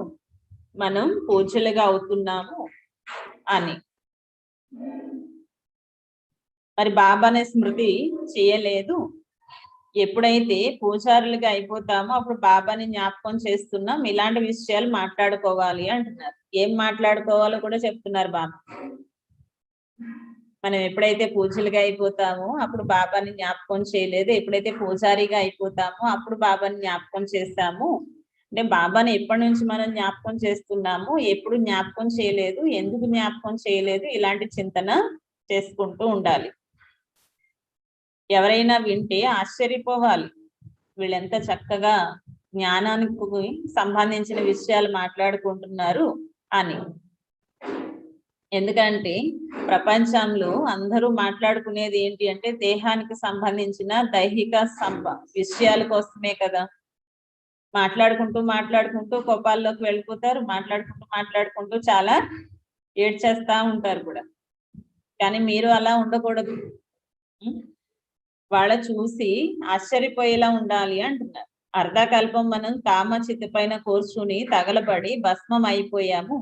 Speaker 3: మనం పూజలుగా అవుతున్నాము అని. మరి బాబానే స్మృతి చేయలేదు. ఎప్పుడైతే పూజారులుగా అయిపోతామో అప్పుడు బాబాని జ్ఞాపకం చేస్తున్నాం. ఇలాంటి విషయాలు మాట్లాడుకోవాలి అంటున్నారు. ఏం మాట్లాడుకోవాలో కూడా చెప్తున్నారు బాబా. మనం ఎప్పుడైతే పూజలుగా అయిపోతామో అప్పుడు బాబాని జ్ఞాపకం చేయలేదు. ఎప్పుడైతే పూజారిగా అయిపోతామో అప్పుడు బాబాని జ్ఞాపకం చేస్తాము. అంటే బాబాని ఎప్పటి నుంచి మనం జ్ఞాపకం చేస్తున్నాము, ఎప్పుడు జ్ఞాపకం చేయలేదు, ఎందుకు జ్ఞాపకం చేయలేదు, ఇలాంటి చింతన చేసుకుంటూ ఉండాలి. ఎవరైనా వింటే ఆశ్చర్యపోవాలి, వీళ్ళెంత చక్కగా జ్ఞానానికి సంబంధించిన విషయాలు మాట్లాడుకుంటున్నారు అని. ఎందుకంటే ప్రపంచంలో అందరూ మాట్లాడుకునేది ఏంటి అంటే దేహానికి సంబంధించిన దైహిక విషయాల కోసమే కదా. మాట్లాడుకుంటూ కోపాల్లోకి వెళ్ళిపోతారు, మాట్లాడుకుంటూ చాలా ఏడ్చేస్తా ఉంటారు కూడా. కానీ మీరు అలా ఉండకూడదు. వాళ్ళ చూసి ఆశ్చర్యపోయేలా ఉండాలి అంటున్నారు. అర్ధకల్పం మనం కామచితి పైన కూర్చుని తగలబడి భస్మం అయిపోయాము,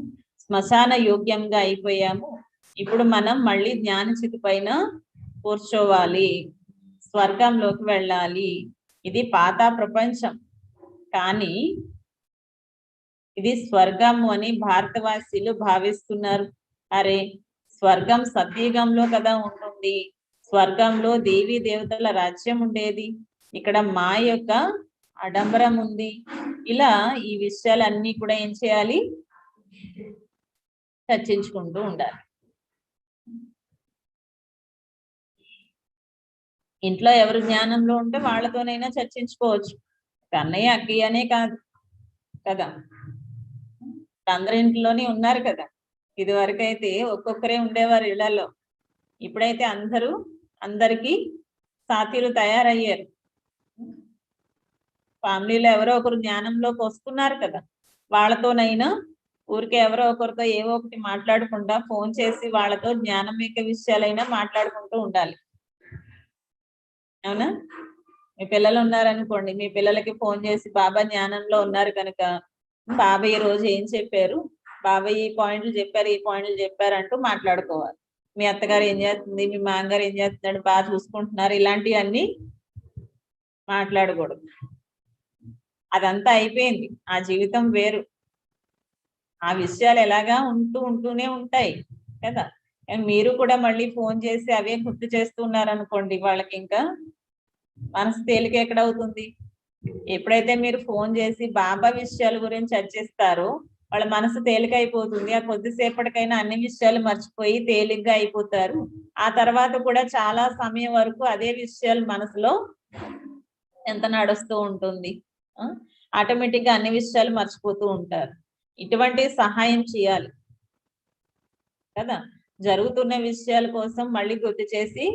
Speaker 3: శ్మశాన యోగ్యంగా అయిపోయాము. ఇప్పుడు మనం మళ్ళీ జ్ఞానచితి పైన కూర్చోవాలి, స్వర్గంలోకి వెళ్ళాలి. ఇది పాత ప్రపంచం, కానీ ఇది స్వర్గము అని భారతవాసీలు భావిస్తున్నారు. అరే, స్వర్గం సత్యుగంలో కదా ఉంటుంది. స్వర్గంలో దేవీ దేవతల రాజ్యం ఉండేది, ఇక్కడ మా యొక్క ఆడంబరం ఉంది. ఇలా ఈ విషయాలన్నీ కూడా ఏం చేయాలి? చర్చించుకుంటూ ఉండాలి. ఇంట్లో ఎవరు జ్ఞానంలో ఉంటే వాళ్ళతోనైనా చర్చించుకోవచ్చు. అన్నయ్య అక్కయ్యనే కాదు కదా, అందరి ఇంట్లోనే ఉన్నారు కదా. ఇది వరకు అయితే ఒక్కొక్కరే ఉండేవారు ఇళ్లలో, ఇప్పుడైతే అందరికీ సాథీలు తయారయ్యారు. ఫ్యామిలీలో ఎవరో ఒకరు జ్ఞానంలోకి వస్తున్నారు కదా, వాళ్ళతోనైనా ఊరికే ఎవరో ఒకరితో ఏవో ఒకటి మాట్లాడకుండా ఫోన్ చేసి వాళ్ళతో జ్ఞానం యొక్క విషయాలైనా మాట్లాడుకుంటూ ఉండాలి. అవునా? మీ పిల్లలు ఉన్నారనుకోండి, మీ పిల్లలకి ఫోన్ చేసి బాబా జ్ఞానంలో ఉన్నారు కనుక బాబా ఈ రోజు ఏం చెప్పారు, బాబా ఈ పాయింట్లు చెప్పారు అంటూ మాట్లాడుకోవాలి. మీ అత్తగారు ఏం చేస్తుంది, మీ మామగారు ఏం చేస్తున్నాడు, బాగా చూసుకుంటున్నారు, ఇలాంటివన్నీ మాట్లాడకూడదు. అదంతా అయిపోయింది, ఆ జీవితం వేరు. ఆ విషయాలు ఎలాగా ఉంటూనే ఉంటాయి కదా. మీరు కూడా మళ్ళీ ఫోన్ చేసి అవే గుర్తు చేస్తున్నారు అనుకోండి, వాళ్ళకి ఇంకా మనసు తేలిక ఎక్కడవుతుంది? ఎప్పుడైతే మీరు ఫోన్ చేసి బాబా విషయాల గురించి చర్చిస్తారో వాళ్ళ మనసు తేలిక అయిపోతుంది. ఆ కొద్దిసేపటికైనా అన్ని విషయాలు మర్చిపోయి తేలిగ్గా అయిపోతారు. ఆ తర్వాత కూడా చాలా సమయం వరకు అదే విషయాలు మనసులో ఎంత నడుస్తూ ఉంటుంది. ఆటోమేటిక్ గా అన్ని విషయాలు మర్చిపోతూ ఉంటారు. ఇటువంటి సహాయం చేయాలి కదా. జరుగుతున్న విషయాల కోసం మళ్ళీ గుర్తు చేసి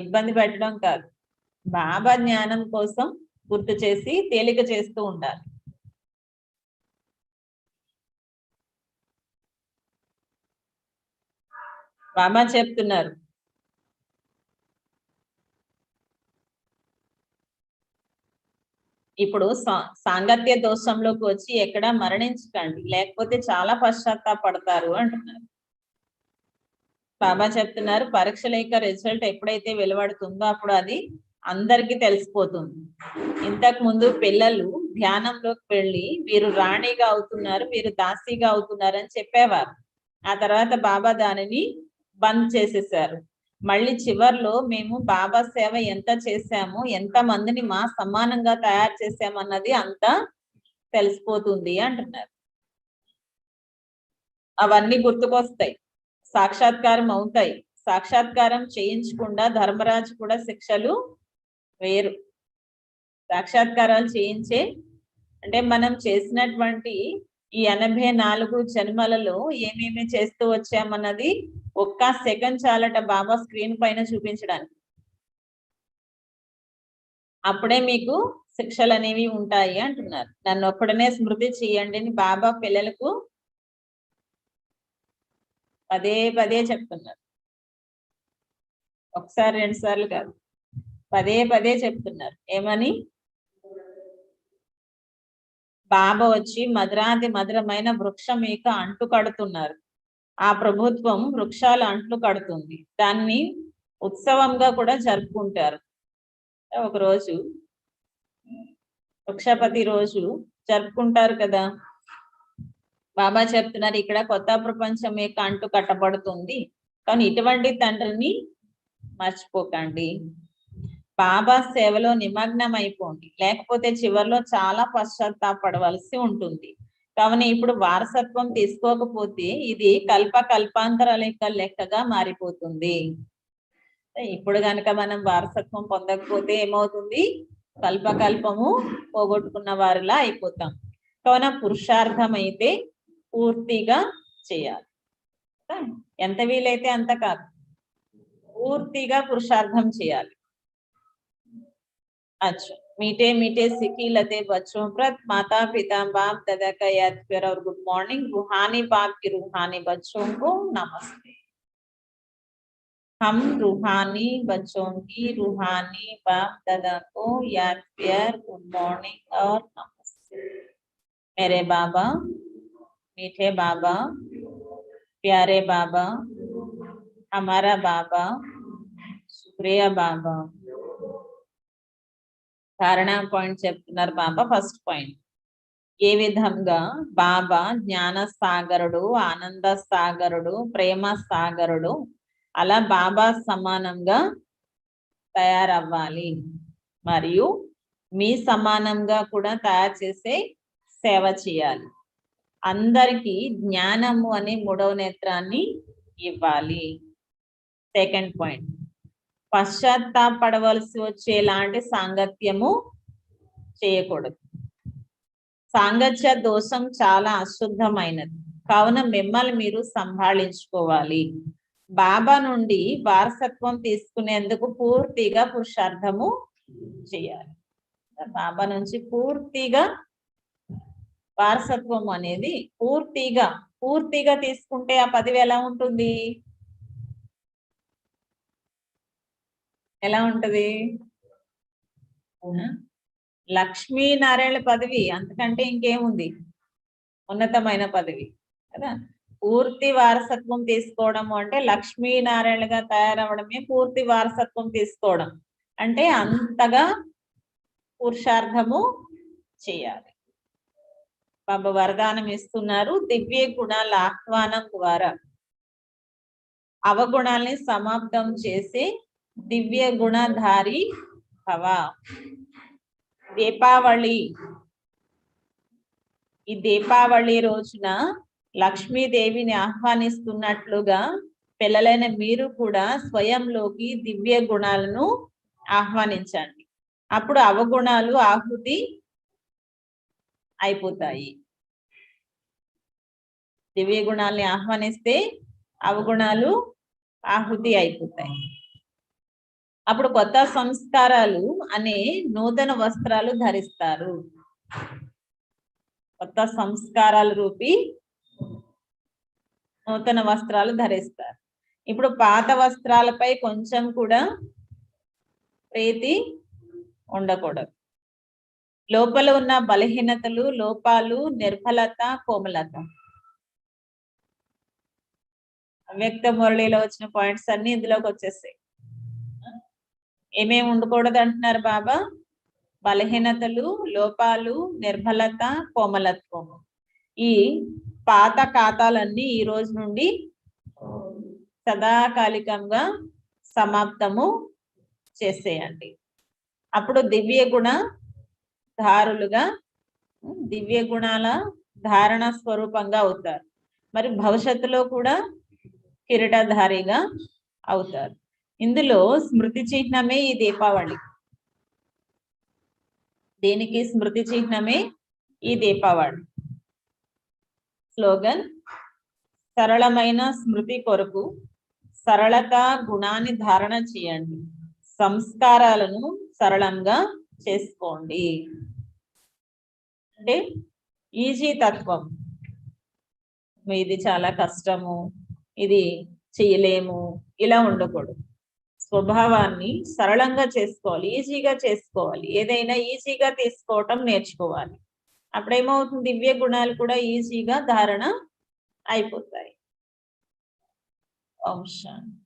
Speaker 3: ఇబ్బంది పెట్టడం కాదు, బాబా జ్ఞానం కోసం గుర్తు చేసి తేలిక చేస్తూ ఉండాలి. బాబా చెప్తున్నారు, ఇప్పుడు సాంగత్య దోషంలోకి వచ్చి ఎక్కడ మరణించకండి, లేకపోతే చాలా పశ్చాత్తాపడతారు అంటున్నారు. బాబా చెప్తున్నారు, పరీక్షల యొక్క రిజల్ట్ ఎప్పుడైతే వెలువడుతుందో అప్పుడు అది అందరికీ తెలిసిపోతుంది. ఇంతకు ముందు పిల్లలు ధ్యానంలోకి వెళ్ళి వీరు రాణిగా అవుతున్నారు, వీరు దాసిగా అవుతున్నారు అని చెప్పేవారు. ఆ తర్వాత బాబా దానిని బంద్ చేసేసారు. మళ్ళీ చివర్లో మేము బాబా సేవ ఎంత చేశాము, ఎంత మందిని మా సమానంగా తయారు చేశామన్నది అంతా తెలిసిపోతుంది అంటున్నారు. అవన్నీ గుర్తుకొస్తాయి, సాక్షాత్కారం అవుతాయి. సాక్షాత్కారం చేయించకుండా ధర్మరాజు కూడా శిక్షలు వేరు. సాక్షాత్కారాలు చేయించే అంటే మనం చేసినటువంటి ఈ 84 జన్మలలో ఏమేమి చేస్తూ వచ్చామన్నది ఒక్క సెకండ్ చాలట బాబా స్క్రీన్ పైన చూపించడానికి. అప్పుడే మీకు శిక్షలు అనేవి ఉంటాయి అంటున్నారు. నన్ను ఒక్కడనే స్మృతి చేయండి అని బాబా పిల్లలకు పదే పదే చెప్తున్నారు. ఒకసారి 2 సార్లు కాదు, పదే పదే చెప్తున్నారు. ఏమని? బాబా వచ్చి మధురాతి మధురమైన వృక్షం యొక్క అంటు కడుతున్నారు. ఆ ప్రభుత్వం వృక్షాల అంట్లు కడుతుంది. దాన్ని ఉత్సవంగా కూడా జరుపుకుంటారు. ఒకరోజు వృక్షపతి రోజు జరుపుకుంటారు కదా. బాబా చెప్తున్నారు, ఇక్కడ కొత్త ప్రపంచం యొక్క అంటు కట్టబడుతుంది, కానీ ఇటువంటి తండ్రిని మర్చిపోకండి. బాబా సేవలో నిమగ్నం అయిపోండి, లేకపోతే చివరిలో చాలా పశ్చాత్తాపడవలసి ఉంటుంది. కావున ఇప్పుడు వారసత్వం తీసుకోకపోతే ఇది కల్పాంతరాల యొక్క లెక్కగా మారిపోతుంది. ఇప్పుడు గనక మనం వారసత్వం పొందకపోతే ఏమవుతుంది? కల్పము పోగొట్టుకున్న వారిలా అయిపోతాం. కావున పురుషార్థం అయితే పూర్తిగా చేయాలి. ఎంత వీలైతే అంత కాదు, పూర్తిగా పురుషార్థం చేయాలి. अच्छा, मीठे मीठे सिखी लते बच्चों पर माता पिता बाप दादा का याद कर और गुड मॉर्निंग। रूहानी बाप की रूहानी बच्चों को नमस्ते। हम रूहानी बच्चों की रूहानी बाप दादा को याद कर गुड मॉर्निंग और नमस्ते। मेरे बाबा, मीठे बाबा, प्यारे बाबा, हमारा बाबा, शुक्रिया बाबा। ధారణ పాయింట్ చెప్తున్నారు బాబా. ఫస్ట్ పాయింట్, ఏ విధంగా బాబా జ్ఞాన సాగరుడు, ఆనంద సాగరుడు, ప్రేమ సాగరుడు, అలా బాబా సమానంగా తయారవ్వాలి మరియు మీ సమానంగా కూడా తయారు చేసే సేవ చేయాలి. అందరికీ జ్ఞానము అనే 3వ నేత్రాన్ని ఇవ్వాలి. సెకండ్ పాయింట్, పశ్చాత్తాపడవలసి వచ్చేలాంటి సాంగత్యము చేయకూడదు. సాంగత్య దోషం చాలా అశుద్ధమైనది. కావున మిమ్మల్ని మీరు సంభాళించుకోవాలి. బాబా నుండి వారసత్వం తీసుకునేందుకు పూర్తిగా పురుషార్థము చేయాలి. బాబా నుంచి పూర్తిగా వారసత్వం అనేది పూర్తిగా తీసుకుంటే ఆ పదవి ఎలా ఉంటుంది? ఎలా ఉంటది? లక్ష్మీనారాయణ పదవి, అంతకంటే ఇంకేముంది? ఉన్నతమైన పదవి కదా. పూర్తి వారసత్వం తీసుకోవడం అంటే లక్ష్మీనారాయణగా తయారవడమే పూర్తి వారసత్వం తీసుకోవడం అంటే. అంతగా పురుషార్థము చేయాలి. బాబా వరదానం ఇస్తున్నారు దివ్య గుణాల ఆహ్వానం ద్వారా. అవగుణాల్ని సమాప్తం చేసే దివ్య గుణధారి భవ. దీపావళి, ఈ దీపావళి రోజున లక్ష్మీదేవిని ఆహ్వానిస్తున్నట్లుగా పిల్లలైన మీరు కూడా స్వయంలోకి దివ్య గుణాలను ఆహ్వానించండి. అప్పుడు అవగుణాలు ఆహుతి అయిపోతాయి. దివ్య గుణాల్ని ఆహ్వానిస్తే అవగుణాలు ఆహుతి అయిపోతాయి. అప్పుడు కొత్త సంస్కారాలు అనే నూతన వస్త్రాలు ధరిస్తారు. కొత్త సంస్కారాలు రూపి నూతన వస్త్రాలు ధరిస్తారు. ఇప్పుడు పాత వస్త్రాలపై కొంచెం కూడా ప్రీతి ఉండకూడదు. లోపల ఉన్న బలహీనతలు, లోపాలు, నిర్బలత, కోమలత, వ్యక్త మురళిలో వచ్చిన పాయింట్స్ అన్ని ఇందులోకి వచ్చేసాయి. ఏమేమి ఉండకూడదు అంటున్నారు బాబా? బలహీనతలు, లోపాలు, నిర్బలత, కోమలత్వము. ఈ పాత ఖాతాలన్నీ ఈ రోజు నుండి సదాకాలికంగా సమాప్తము చేసేయండి. అప్పుడు దివ్య గుణ ధారులుగా, దివ్య గుణాల ధారణ స్వరూపంగా అవుతారు. మరి భవిష్యత్తులో కూడా కిరీటధారిగా అవుతారు. ఇందులో స్మృతి చిహ్నమే ఈ దీపావళి. దీనికి స్మృతి చిహ్నమే ఈ దీపావళి. స్లోగన్: సరళమైన స్మృతి కొరకు సరళత గుణాన్ని ధారణ చేయండి, సంస్కారాలను సరళంగా చేసుకోండి. అంటే ఈజీ తత్వం. ఇది చాలా కష్టము, ఇది చేయలేము, ఇలా ఉండకూడదు. స్వభావాన్ని సరళంగా చేసుకోవాలి, ఈజీగా చేసుకోవాలి. ఏదైనా ఈజీగా తీసుకోవటం నేర్చుకోవాలి. అప్పుడేమవుతుంది? దివ్య గుణాలు కూడా ఈజీగా ధారణ అయిపోతాయి. ఓం శాంతి.